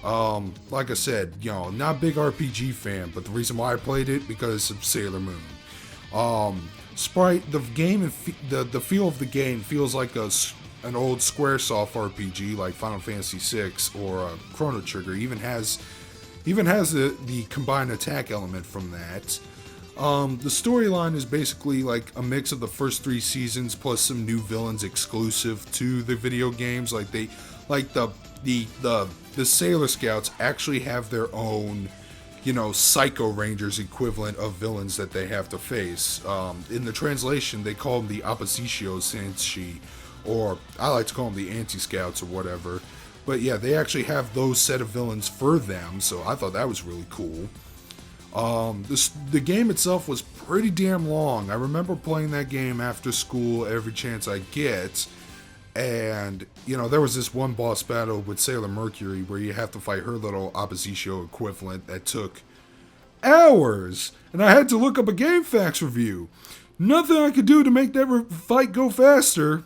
A: Like I said, you know, not a big RPG fan, but the reason why I played it because of Sailor Moon. Sprite, the game, and the feel of the game feels like an old SquareSoft RPG like Final Fantasy VI or Chrono Trigger. Even has the combined attack element from that. The storyline is basically like a mix of the first 3 seasons plus some new villains exclusive to the video games. Like the Sailor Scouts actually have their own, you know, Psycho Rangers equivalent of villains that they have to face. In the translation, they call them the Oppositio Senshi, or I like to call them the Anti-Scouts or whatever. But yeah, they actually have those set of villains for them, so I thought that was really cool. The game itself was pretty damn long. I remember playing that game after school every chance I get. And, you know, there was this one boss battle with Sailor Mercury where you have to fight her little Oppositio equivalent that took hours. And I had to look up a GameFAQs review. Nothing I could do to make that fight go faster.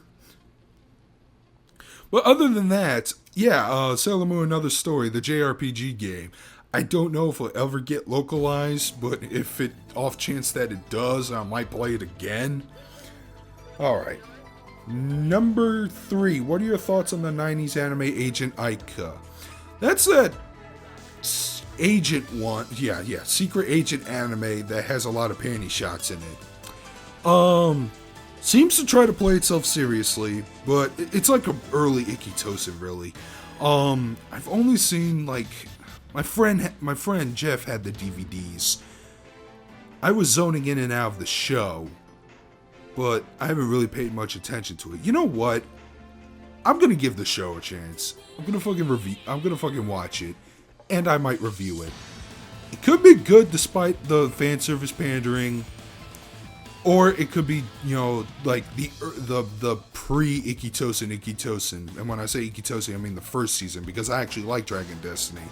A: But other than that, yeah, Sailor Moon Another Story, the JRPG game. I don't know if it'll ever get localized, but if it, off chance that it does, I might play it again. Alright. Number 3, what are your thoughts on the 90s anime Agent Aika? That's that agent one, yeah, secret agent anime that has a lot of panty shots in it. Seems to try to play itself seriously, but it's like an early Ikitosen, really. I've only seen, like, my friend Jeff had the DVDs. I was zoning in and out of the show, but I haven't really paid much attention to it. You know what? I'm gonna give the show a chance. I'm gonna fucking watch it, and I might review it. It could be good despite the fan service pandering, or it could be, you know, like the pre-Ikitosen. And when I say Ikitosen, I mean the first season, because I actually like Dragon Destiny.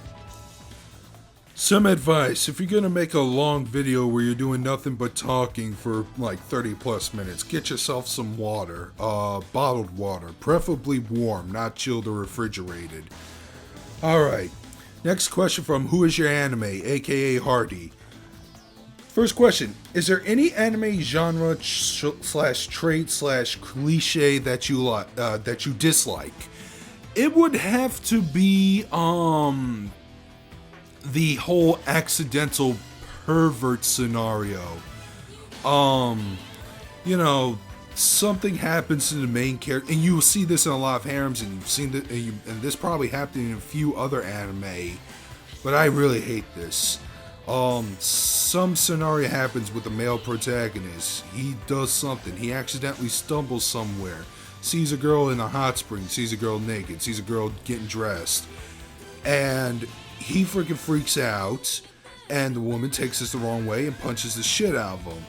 A: Some advice: if you're gonna make a long video where you're doing nothing but talking for like 30 plus minutes, get yourself some water, bottled water, preferably warm, not chilled or refrigerated. Alright, next question from Who Is Your Anime, aka Hardy. First question, is there any anime genre slash trait slash cliche that you dislike? It would have to be the whole accidental pervert scenario. You know, something happens to the main character, and you will see this in a lot of harems, and you've seen it, and this probably happened in a few other anime, but I really hate this. Some scenario happens with the male protagonist. He does something. He accidentally stumbles somewhere, sees a girl in a hot spring, sees a girl naked, sees a girl getting dressed, and he freaking freaks out, and the woman takes this the wrong way and punches the shit out of him.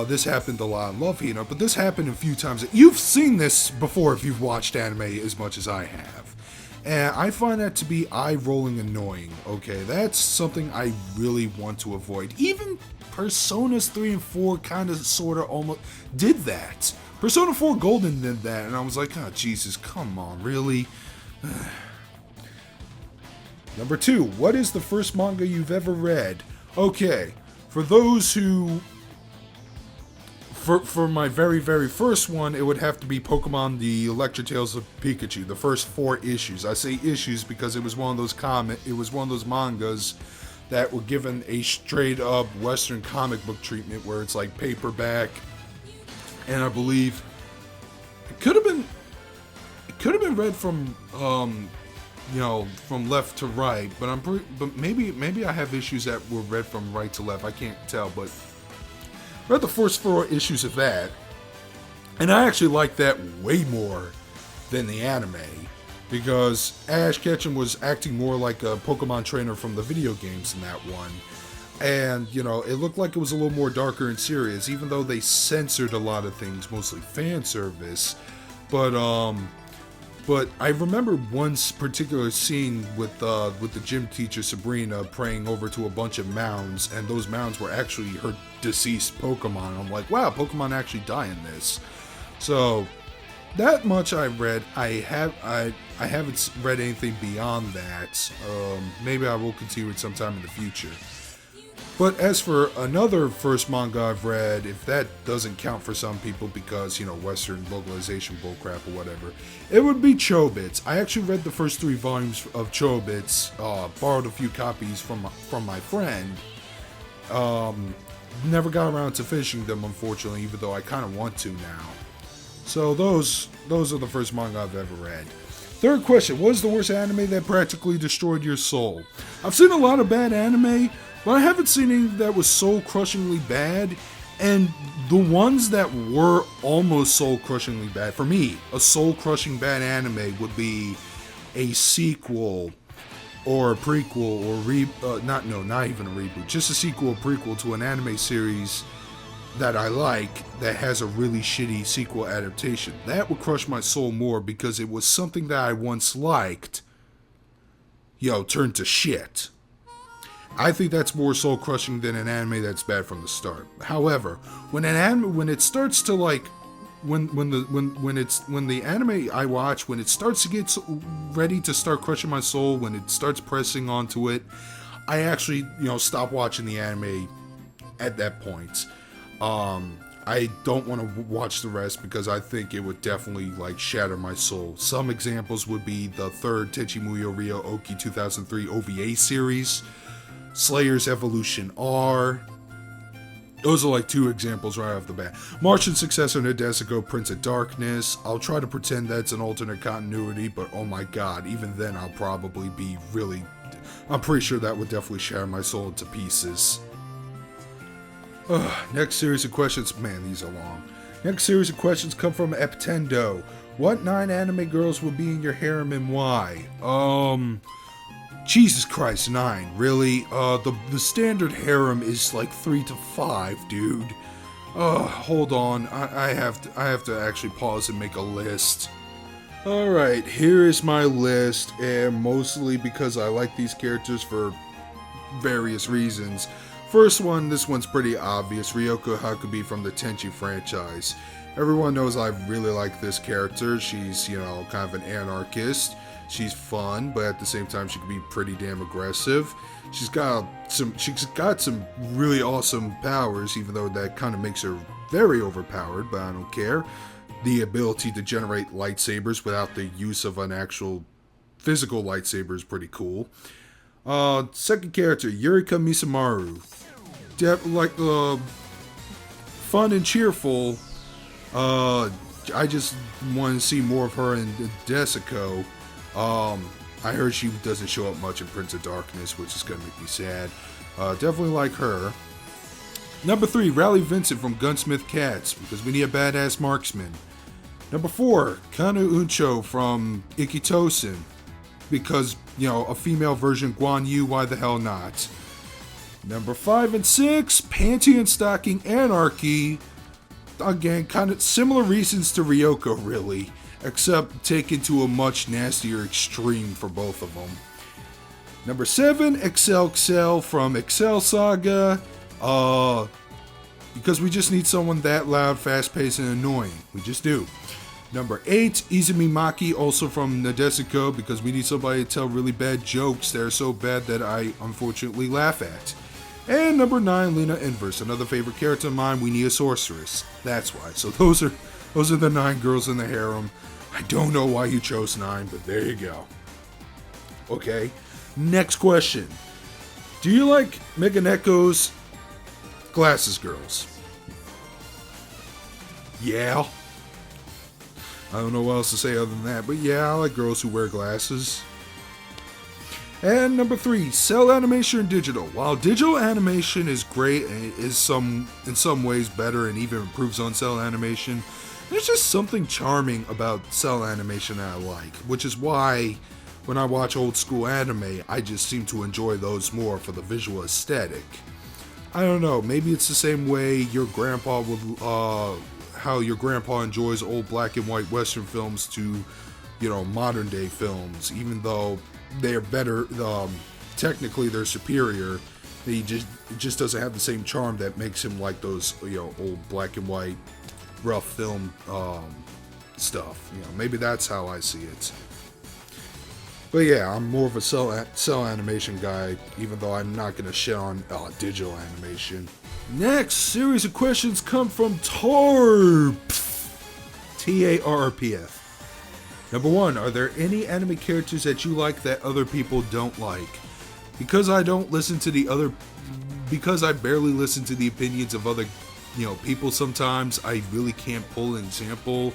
A: This happened a lot in Love Hina, but this happened a few times. You've seen this before if you've watched anime as much as I have. And I find that to be eye-rolling annoying, okay? That's something I really want to avoid. Even Personas 3 and 4 kind of, sort of, almost did that. Persona 4 Golden did that, and I was like, oh, Jesus, come on, really? Number 2, what is the first manga you've ever read? Okay, for those who... For my very, very first one, it would have to be Pokemon The Electric Tales of Pikachu, the first 4 issues. I say issues because it was one of those mangas that were given a straight up Western comic book treatment where it's like paperback, and I believe it could have been read from from left to right, but maybe I have issues that were read from right to left. I can't tell, but read the first 4 issues of that, and I actually liked that way more than the anime, because Ash Ketchum was acting more like a Pokemon trainer from the video games in that one, and, it looked like it was a little more darker and serious, even though they censored a lot of things, mostly fan service, but I remember one particular scene with the gym teacher Sabrina praying over to a bunch of mounds, and those mounds were actually her deceased Pokemon. I'm like, wow, Pokemon actually die in this. So that much I read. I haven't read anything beyond that. Maybe I will continue it sometime in the future. But as for another first manga I've read, if that doesn't count for some people because, Western localization bullcrap or whatever, it would be Chobits. I actually read the first 3 volumes of Chobits, borrowed a few copies from my friend. Never got around to finishing them, unfortunately, even though I kind of want to now. So those are the first manga I've ever read. Third question, what is the worst anime that practically destroyed your soul? I've seen a lot of bad anime, but I haven't seen any that was soul-crushingly bad, and the ones that were almost soul-crushingly bad, for me, a soul-crushing bad anime would be a sequel or a prequel or not even a reboot, just a sequel or prequel to an anime series that I like that has a really shitty sequel adaptation. That would crush my soul more because it was something that I once liked, turned to shit. I think that's more soul crushing than an anime that's bad from the start. However, when it starts to like when the anime I watch, when it starts to get ready to start crushing my soul, when it starts pressing onto it, I actually stop watching the anime at that point. I don't want to watch the rest because I think it would definitely shatter my soul. Some examples would be the third Tenchi Muyo Ryo Oki 2003 OVA series, Slayer's Evolution R. Those are 2 examples right off the bat. Martian successor Nadesico, Prince of Darkness. I'll try to pretend that's an alternate continuity, but oh my god, even then I'll probably be I'm pretty sure that would definitely shatter my soul into pieces. Next series of questions. Man, these are long. Next series of questions come from Eptendo. What 9 anime girls will be in your harem and why? Jesus Christ, 9, really? The standard harem is 3 to 5, dude. Hold on, I have to actually pause and make a list. Alright, here is my list, and mostly because I like these characters for various reasons. First one, this one's pretty obvious, Ryoko Hakubi from the Tenchi franchise. Everyone knows I really like this character. She's, kind of an anarchist. She's fun, but at the same time she can be pretty damn aggressive. She's got some really awesome powers, even though that kind of makes her very overpowered, but I don't care. The ability to generate lightsabers without the use of an actual physical lightsaber is pretty cool. Second character, Yurika Misamaru. Fun and cheerful. I just want to see more of her in Desico. I heard she doesn't show up much in Prince of Darkness, which is going to make me sad. Definitely like her. Number 3, Raleigh Vincent from Gunsmith Cats, because we need a badass marksman. Number 4, Kanu Uncho from Ikitosen, because, a female version Guan Yu, why the hell not? Number 5 and 6, Panty and Stocking Anarchy. Again, kind of similar reasons to Ryoko, really, except taken to a much nastier extreme for both of them. Number 7, Excel from Excel Saga. Because we just need someone that loud, fast-paced, and annoying. We just do. Number 8, Izumi Maki, also from Nadesico, because we need somebody to tell really bad jokes that are so bad that I unfortunately laugh at. And number 9, Lena Inverse, another favorite character of mine. We need a sorceress. That's why. So those are the 9 girls in the harem. I don't know why you chose 9, but there you go. Okay, next question. Do you like Meganeko's Glasses Girls? Yeah. I don't know what else to say other than that, but yeah, I like girls who wear glasses. And number 3, cell animation and digital. While digital animation is great and is in some ways better and even improves on cell animation, there's just something charming about cell animation that I like, which is why when I watch old school anime, I just seem to enjoy those more for the visual aesthetic. I don't know, maybe it's the same way your grandpa would, how your grandpa enjoys old black and white Western films to, modern day films, even though they're better, technically they're superior. It just doesn't have the same charm that makes him like those, old black and white rough film stuff. Maybe that's how I see it. But yeah, I'm more of a cell animation guy, even though I'm not going to shit on digital animation. Next series of questions come from Tropes. Tarpf. Number 1, are there any anime characters that you like that other people don't like? Because I barely listen to the opinions of other, people sometimes, I really can't pull an example.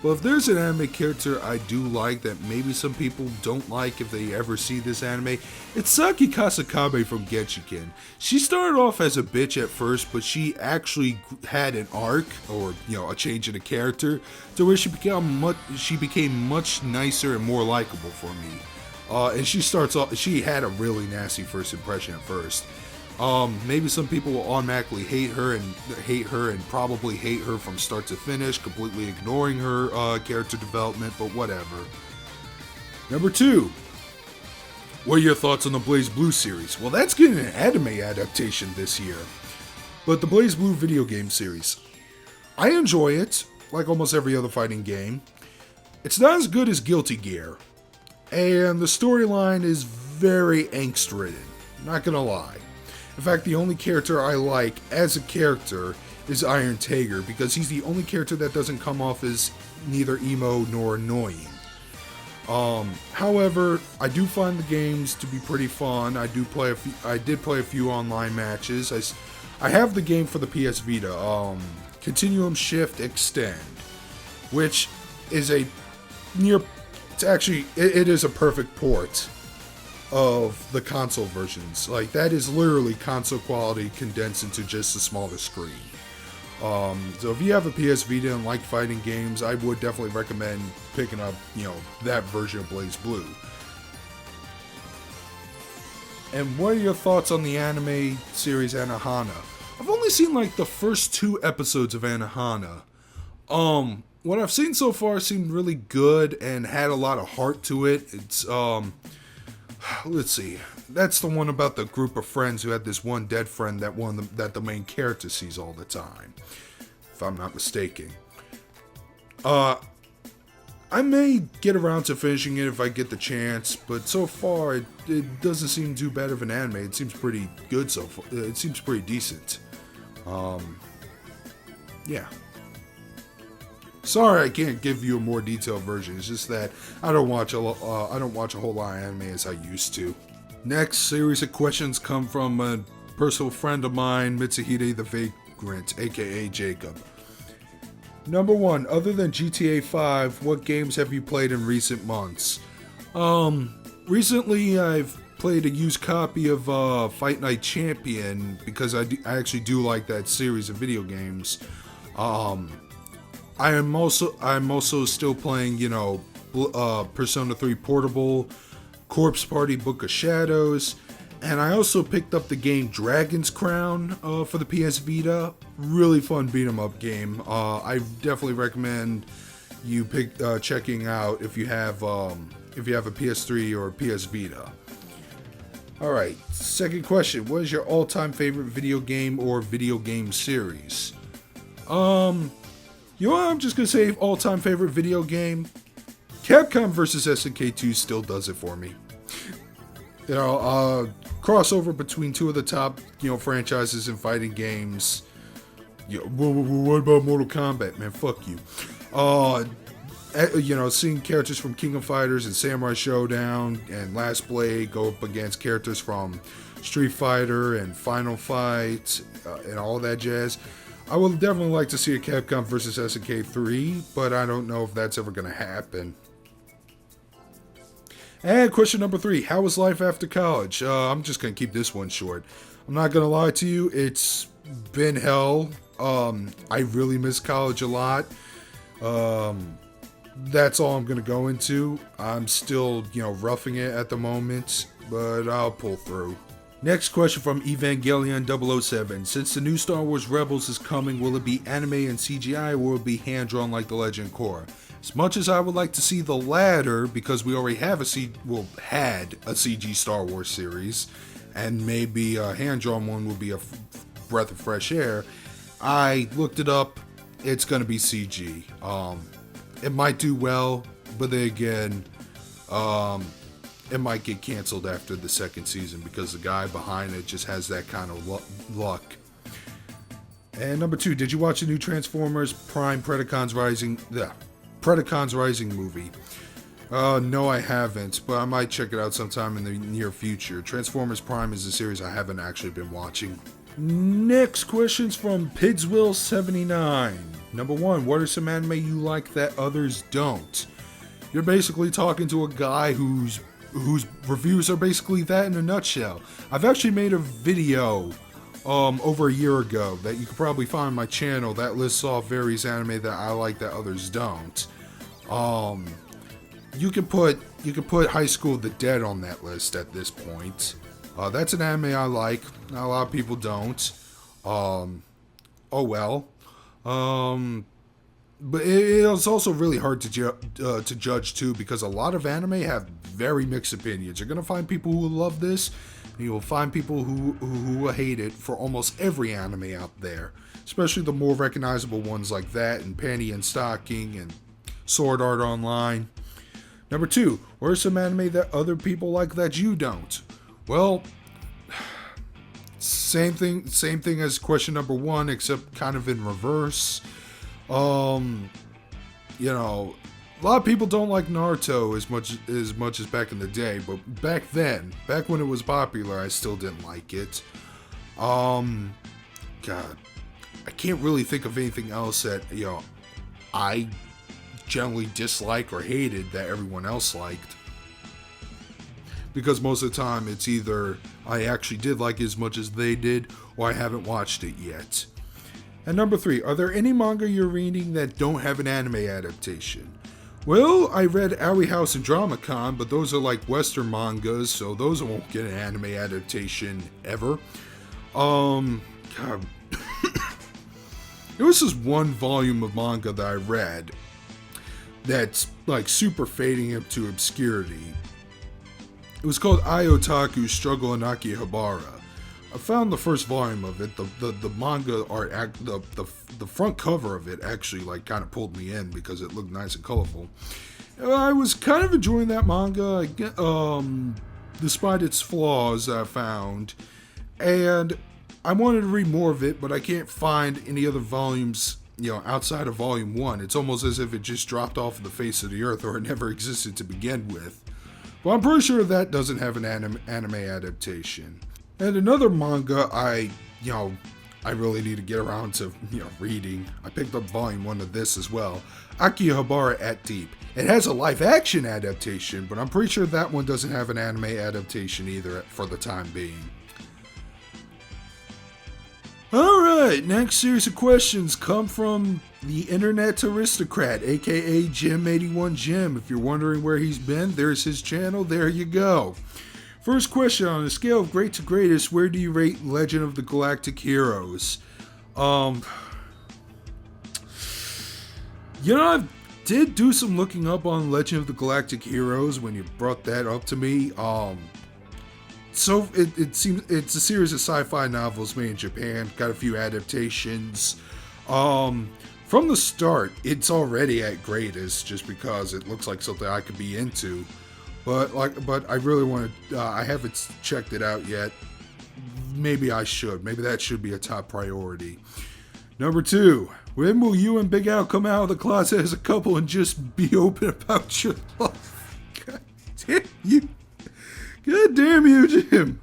A: But if there's an anime character I do like that maybe some people don't like if they ever see this anime, it's Saki Kasakabe from Genshiken. She started off as a bitch at first, but she actually had an arc, or a change in a character, to where she became much nicer and more likable for me. And she had a really nasty first impression at first. Maybe some people will automatically hate her and probably hate her from start to finish, completely ignoring her character development, but whatever. Number 2, what are your thoughts on the Blaze Blue series? Well, that's getting an anime adaptation this year. But the Blaze Blue video game series, I enjoy it, like almost every other fighting game. It's not as good as Guilty Gear, and the storyline is very angst-ridden, not gonna lie. In fact, the only character I like as a character is Iron Tiger, because he's the only character that doesn't come off as neither emo nor annoying. However, I do find the games to be pretty fun. I did play a few online matches. I have the game for the PS Vita, Continuum Shift Extend, which is it is a perfect port of the console versions. Like, that is literally console quality condensed into just a smaller screen. So if you have a PS Vita and like fighting games, I would definitely recommend picking up, that version of Blaze Blue. And what are your thoughts on the anime series Anohana? I've only seen like the first 2 episodes of Anohana. What I've seen so far seemed really good and had a lot of heart to it. It's let's see. That's the one about the group of friends who had this one dead friend that the main character sees all the time, if I'm not mistaken. I may get around to finishing it if I get the chance, but so far it doesn't seem too bad of an anime. It seems pretty good so far. It seems pretty decent. Yeah. Sorry, I can't give you a more detailed version. It's just that I don't watch a whole lot of anime as I used to. Next series of questions come from a personal friend of mine, Mitsuhide the Vagrant, aka Jacob. Number 1, other than GTA 5, what games have you played in recent months? Recently, I've played a used copy of Fight Night Champion because I actually do like that series of video games. I'm also still playing, Persona 3 Portable, Corpse Party Book of Shadows, and I also picked up the game Dragon's Crown for the PS Vita. Really fun beat 'em up game. I definitely recommend you checking out if you have a PS3 or a PS Vita. All right, second question: what is your all-time favorite video game or video game series? I'm just gonna say all-time favorite video game. Capcom vs. SNK 2 still does it for me. Crossover between two of the top, franchises in fighting games. What about Mortal Kombat, man? Fuck you. Seeing characters from King of Fighters and Samurai Showdown and Last Blade go up against characters from Street Fighter and Final Fight and all that jazz. I would definitely like to see a Capcom vs. SNK 3, but I don't know if that's ever going to happen. And question number 3, how was life after college? I'm just going to keep this one short. I'm not going to lie to you, it's been hell. I really miss college a lot. That's all I'm going to go into. I'm still, roughing it at the moment, but I'll pull through. Next question from Evangelion 007. Since the new Star Wars Rebels is coming, will it be anime and CGI or will it be hand-drawn like the Legend Korra? As much as I would like to see the latter, because we already have had a CG Star Wars series, and maybe a hand-drawn one would be a breath of fresh air, I looked it up. It's going to be CG. It might do well, but then again, it might get canceled after the second season because the guy behind it just has that kind of luck. And number 2, did you watch the new Transformers Prime Predacons Rising movie? No, I haven't, but I might check it out sometime in the near future. Transformers Prime is a series I haven't actually been watching. Next question's from Pidswill79. Number 1, what are some anime you like that others don't? You're basically talking to a guy whose reviews are basically that in a nutshell. I've actually made a video over a year ago that you could probably find on my channel that lists off various anime that I like that others don't. You can put High School of the Dead on that list at this point. That's an anime I like. Not a lot of people don't. Oh well. But it's also really hard to judge too, because a lot of anime have very mixed opinions. You're gonna find people who love this, and you will find people who hate it for almost every anime out there. Especially the more recognizable ones like that, and Panty and Stocking, and Sword Art Online. Number 2, what are some anime that other people like that you don't? Well, same thing as question number 1, except kind of in reverse. A lot of people don't like Naruto as much as back in the day, but back when it was popular, I still didn't like it. God, I can't really think of anything else that, I generally dislike or hated that everyone else liked. Because most of the time, it's either I actually did like it as much as they did, or I haven't watched it yet. And number 3, are there any manga you're reading that don't have an anime adaptation? Well, I read Owie House and Dramacon, but those are like Western mangas, so those won't get an anime adaptation ever. God. There was this one volume of manga that I read that's like super fading into obscurity. It was called Iotaku Struggle in Akihabara. I found the first volume of it. The manga art, the front cover of it actually like kind of pulled me in because it looked nice and colorful. I was kind of enjoying that manga, despite its flaws I found, and I wanted to read more of it, but I can't find any other volumes, outside of volume 1. It's almost as if it just dropped off the face of the earth or it never existed to begin with. But I'm pretty sure that doesn't have an anime adaptation. And another manga I I really need to get around to, reading. I picked up volume 1 of this as well. Akihabara at Deep. It has a live action adaptation, but I'm pretty sure that one doesn't have an anime adaptation either for the time being. Alright, next series of questions come from the Internet Aristocrat, aka Jim81Jim. If you're wondering where he's been, there's his channel, there you go. First question, on a scale of great to greatest, where do you rate Legend of the Galactic Heroes? I did do some looking up on Legend of the Galactic Heroes when you brought that up to me. So it seems it's a series of sci-fi novels made in Japan, got a few adaptations. From the start, it's already at greatest just because it looks like something I could be into. But I really want to. I haven't checked it out yet. Maybe I should. Maybe that should be a top priority. Number 2. When will you and Big Al come out of the closet as a couple and just be open about your love? God damn you! God damn you, Jim.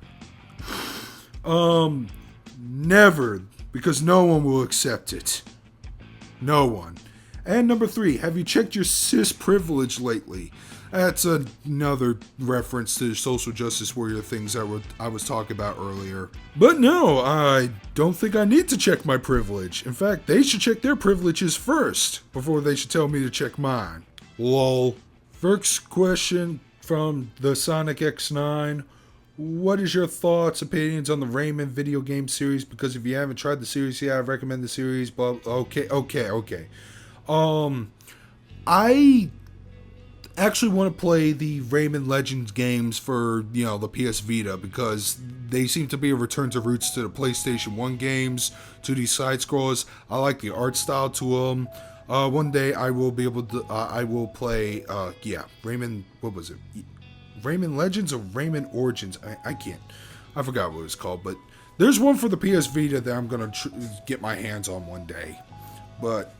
A: Never, because no one will accept it. No one. And number 3. Have you checked your cis privilege lately? That's another reference to the social justice warrior things I was talking about earlier. But no, I don't think I need to check my privilege. In fact, they should check their privileges first, before they should tell me to check mine. Lol. First question from the Sonic X9. What is your thoughts, opinions on the Rayman video game series? Because if you haven't tried the series yet, I recommend the series. But okay. I actually want to play the Rayman Legends games for, the PS Vita, because they seem to be a return to roots to the PlayStation 1 games, 2D side-scrollers. I like the art style to them. One day I will be able to, I will play, Rayman, what was it? Rayman Legends or Rayman Origins? I can't. I forgot what it was called, but there's one for the PS Vita that I'm going to get my hands on one day. But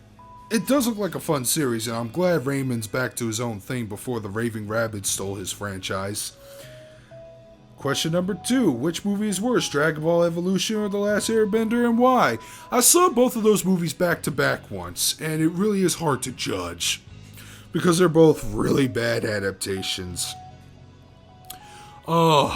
A: it does look like a fun series, and I'm glad Rayman's back to his own thing before the Raving Rabbids stole his franchise. Question number 2. Which movie is worse, Dragon Ball Evolution or The Last Airbender, and why? I saw both of those movies back to back once, and it really is hard to judge, because they're both really bad adaptations. No.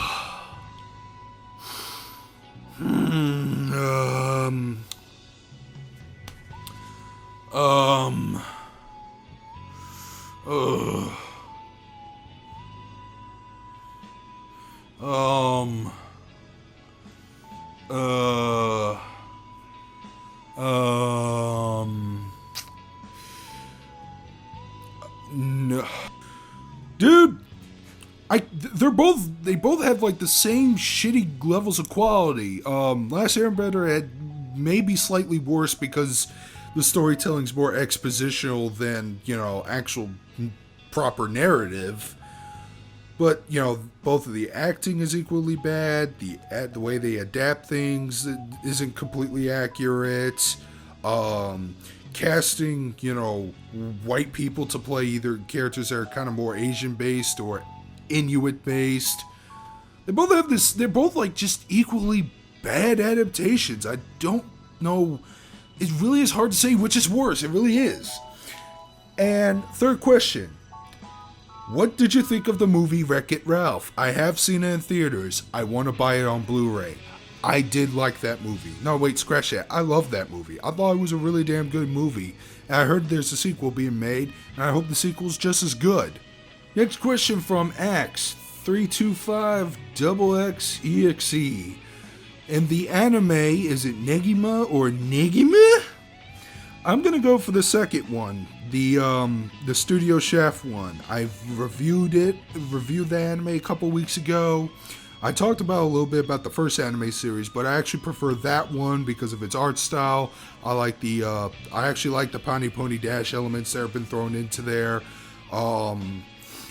A: Dude, they both have like the same shitty levels of quality. Last Airbender had maybe slightly worse because the storytelling's more expositional than, actual proper narrative. But, both of the acting is equally bad. The way they adapt things isn't completely accurate. Casting, white people to play either characters that are kind of more Asian-based or Inuit-based. They both have this, they're both like just equally bad adaptations. I don't know. It really is hard to say which is worse. It really is. And third question. What did you think of the movie Wreck-It Ralph? I have seen it in theaters. I want to buy it on Blu-ray. I did like that movie. No, wait, scratch that. I love that movie. I thought it was a really damn good movie. And I heard there's a sequel being made, and I hope the sequel's just as good. Next question from Axe325XXEXE. In the anime, is it Negima or Negima? I'm gonna go for the second one, the Studio Chef one. I've reviewed the anime a couple weeks ago. I talked about a little bit about the first anime series, but I actually prefer that one because of its art style. I actually like the Pony Pony Dash elements that have been thrown into there.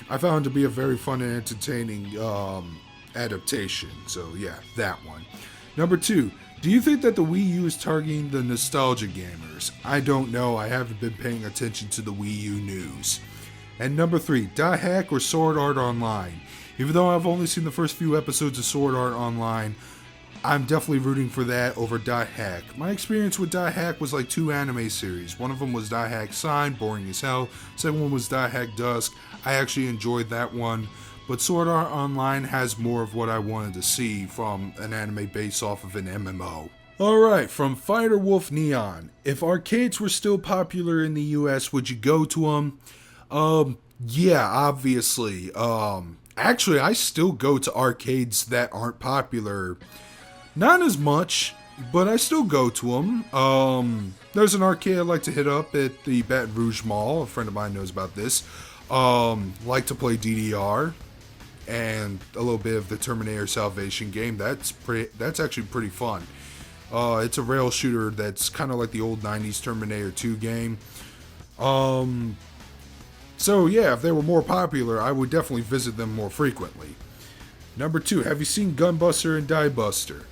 A: I found it to be a very fun and entertaining adaptation. So yeah, that one. Number 2, do you think that the Wii U is targeting the nostalgia gamers? I don't know. I haven't been paying attention to the Wii U news. And number 3, Dot Hack or Sword Art Online? Even though I've only seen the first few episodes of Sword Art Online, I'm definitely rooting for that over Dot Hack. My experience with Dot Hack was like 2 anime series. One of them was Dot Hack Sign, boring as hell. Second one was Dot Hack Dusk. I actually enjoyed that one. But Sword Art Online has more of what I wanted to see from an anime based off of an MMO. Alright, from Fighter Wolf Neon. If arcades were still popular in the US, would you go to them? Yeah, obviously. Actually, I still go to arcades that aren't popular. Not as much, but I still go to them. There's an arcade I like to hit up at the Baton Rouge Mall. A friend of mine knows about this. Like to play DDR and a little bit of the Terminator Salvation game. That's actually pretty fun. It's a rail shooter that's kind of like the old 90s Terminator 2 game. So yeah, if they were more popular, I would definitely visit them more frequently. Number 2, have you seen Gunbuster and Diebuster?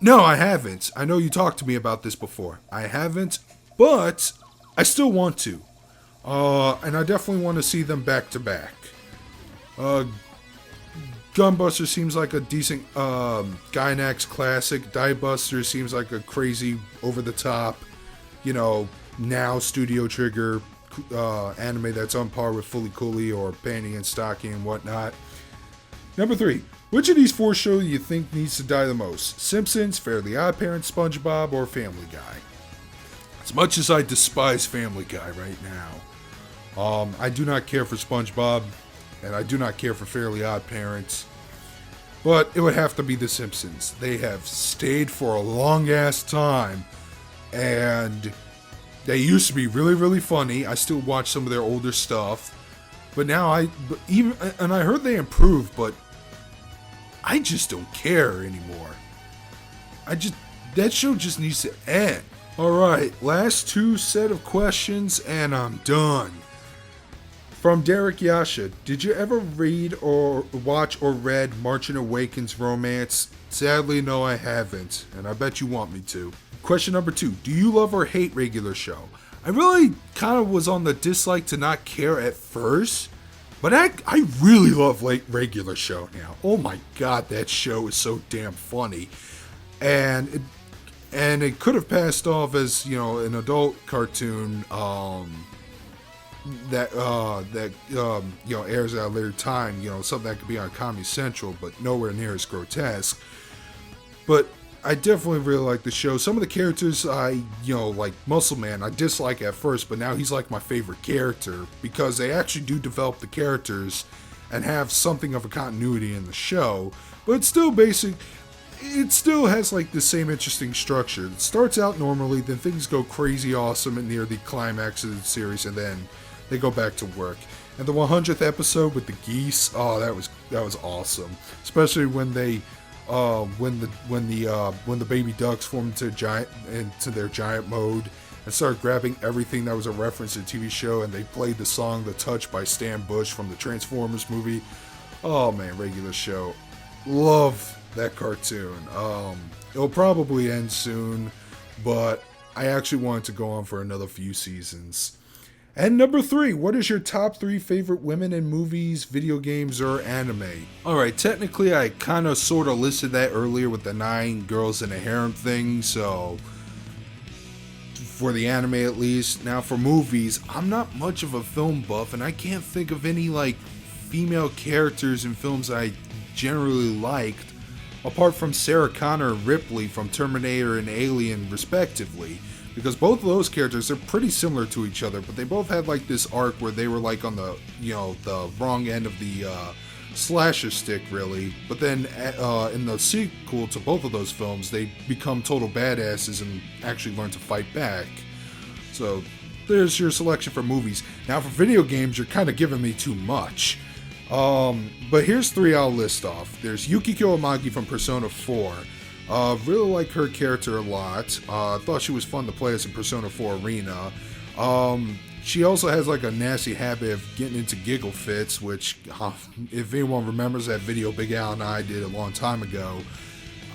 A: No, I haven't. I know you talked to me about this before. I haven't, but I still want to. And I definitely want to see them back to back. Gunbuster seems like a decent Gainax classic. Diebuster seems like a crazy, over-the-top, now Studio Trigger anime that's on par with Fully Cooley or Panty and Stocky and whatnot. Number 3. Which of these 4 shows do you think needs to die the most? Simpsons, Fairly OddParents, SpongeBob, or Family Guy? As much as I despise Family Guy right now, I do not care for SpongeBob, and I do not care for Fairly OddParents. But it would have to be The Simpsons. They have stayed for a long-ass time, and they used to be really, really funny. I still watch some of their older stuff, but now I heard they improved, but I just don't care anymore. That show just needs to end. Alright, last 2 set of questions and I'm done. From Derek Yasha, did you ever read or watch or read Marching Awakens Romance? Sadly, no, I haven't, and I bet you want me to. Question number 2, do you love or hate Regular Show? I really kind of was on the dislike to not care at first, but I really love Regular Show now. Oh my god, that show is so damn funny. And it could have passed off as, an adult cartoon that airs at a later time, something that could be on Comedy Central, but nowhere near as grotesque. But I definitely really like the show. Some of the characters like Muscle Man, I dislike at first, but now he's like my favorite character because they actually do develop the characters and have something of a continuity in the show, but it's still basic. It still has like the same interesting structure. It starts out normally, then things go crazy awesome and near the climax of the series, and then they go back to work. And the 100th episode with the geese, oh, that was awesome. Especially when they when the baby ducks form into their giant mode and start grabbing everything that was a reference to the TV show, and they played the song "The Touch" by Stan Bush from the Transformers movie. Oh man, Regular Show, love that cartoon. It'll probably end soon, but I actually want it to go on for another few seasons. And number 3, what is your top 3 favorite women in movies, video games, or anime? Alright, technically I kind of sort of listed that earlier with the 9 girls in a harem thing, so for the anime at least. Now for movies, I'm not much of a film buff, and I can't think of any female characters in films I generally liked, apart from Sarah Connor and Ripley from Terminator and Alien respectively. Because both of those characters, they're pretty similar to each other, but they both had this arc where they were on the, the wrong end of the slasher stick, really. But then in the sequel to both of those films, they become total badasses and actually learn to fight back. So there's your selection for movies. Now for video games, you're kind of giving me too much. But here's 3 I'll list off. There's Yukiko Amagi from Persona 4. Really like her character a lot. Thought she was fun to play as in Persona 4 Arena. She also has a nasty habit of getting into giggle fits, which, if anyone remembers that video Big Al and I did a long time ago,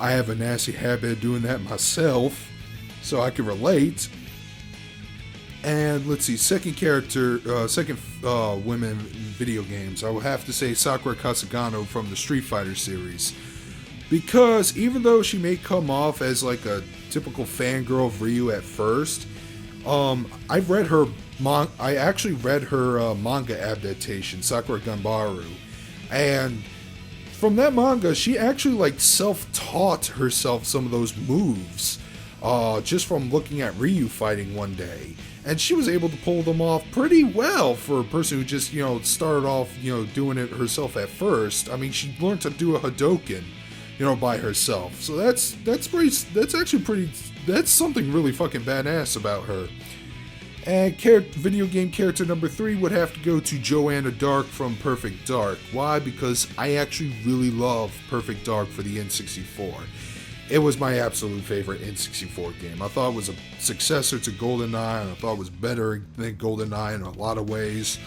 A: I have a nasty habit of doing that myself, so I can relate. And let's see, second women in video games, I would have to say Sakura Kasagano from the Street Fighter series. because even though she may come off as like a typical fangirl of Ryu at first, I've read her. I actually read her manga adaptation, Sakura Ganbaru, and from that manga, she actually like self-taught herself some of those moves, just from looking at Ryu fighting one day, and she was able to pull them off pretty well for a person who just started off doing it herself at first. I mean, she learned to do a Hadoken, by herself. So that's something really fucking badass about her. And video game character number 3 would have to go to Joanna Dark from Perfect Dark. Why? Because I actually really love Perfect Dark for the N64. It was my absolute favorite N64 game. I thought it was a successor to GoldenEye, and I thought it was better than GoldenEye in a lot of ways.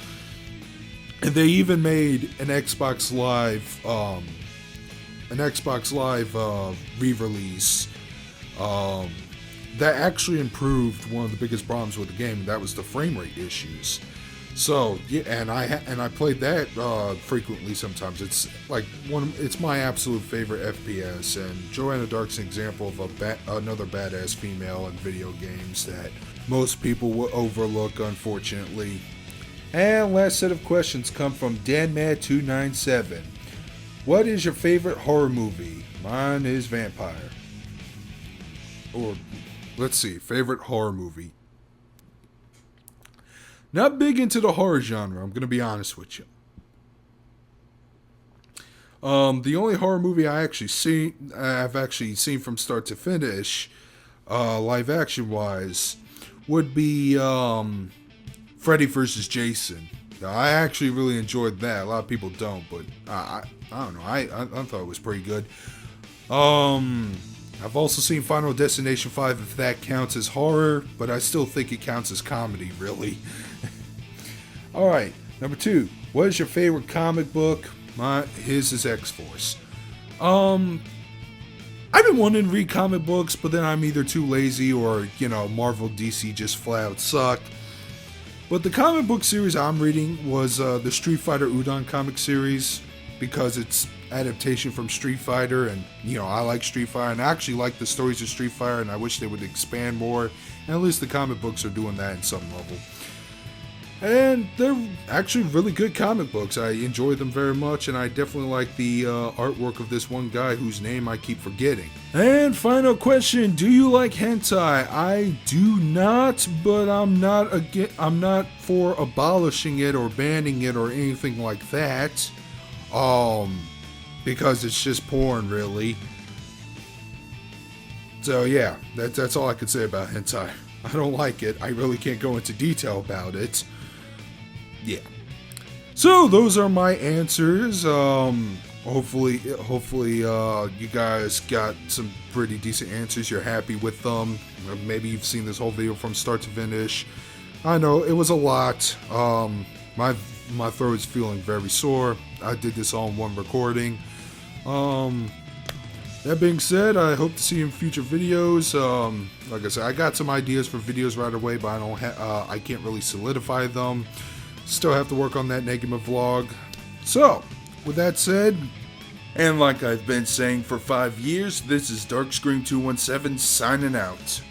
A: And they even made an Xbox Live re-release that actually improved one of the biggest problems with the game. That was the frame rate issues. So yeah, and I played that frequently. Sometimes it's like it's my absolute favorite FPS. And Joanna Dark's an example of another badass female in video games that most people will overlook, unfortunately. And last set of questions come from DanMad297. What is your favorite horror movie? Mine is Vampire. Or let's see, favorite horror movie. Not big into the horror genre, I'm going to be honest with you. The only horror movie I've actually seen from start to finish, live action wise, would be Freddy vs. Jason. I actually really enjoyed that. A lot of people don't, but I don't know. I thought it was pretty good. I've also seen Final Destination 5, if that counts as horror, but I still think it counts as comedy, really. Alright, number 2. What is your favorite comic book? His is X-Force. I've been wanting to read comic books, but then I'm either too lazy or, Marvel, DC just flat out suck. But the comic book series I'm reading was the Street Fighter Udon comic series, because it's adaptation from Street Fighter, and I like Street Fighter, and I actually like the stories of Street Fighter, and I wish they would expand more, and at least the comic books are doing that in some level. And they're actually really good comic books. I enjoy them very much, and I definitely like the artwork of this one guy whose name I keep forgetting. And final question, do you like hentai? I do not, but I'm not for abolishing it or banning it or anything like that. Because it's just porn, really. So yeah, that's all I could say about hentai. I don't like it. I really can't go into detail about it. Yeah. So those are my answers. Hopefully, you guys got some pretty decent answers. You're happy with them. Maybe you've seen this whole video from start to finish. I know it was a lot. My throat is feeling very sore. I did this all in one recording. That being said, I hope to see you in future videos. Like I said, I got some ideas for videos right away, but I can't really solidify them. Still have to work on that Negima vlog. So, with that said, and like I've been saying for 5 years, this is Darkscream217 signing out.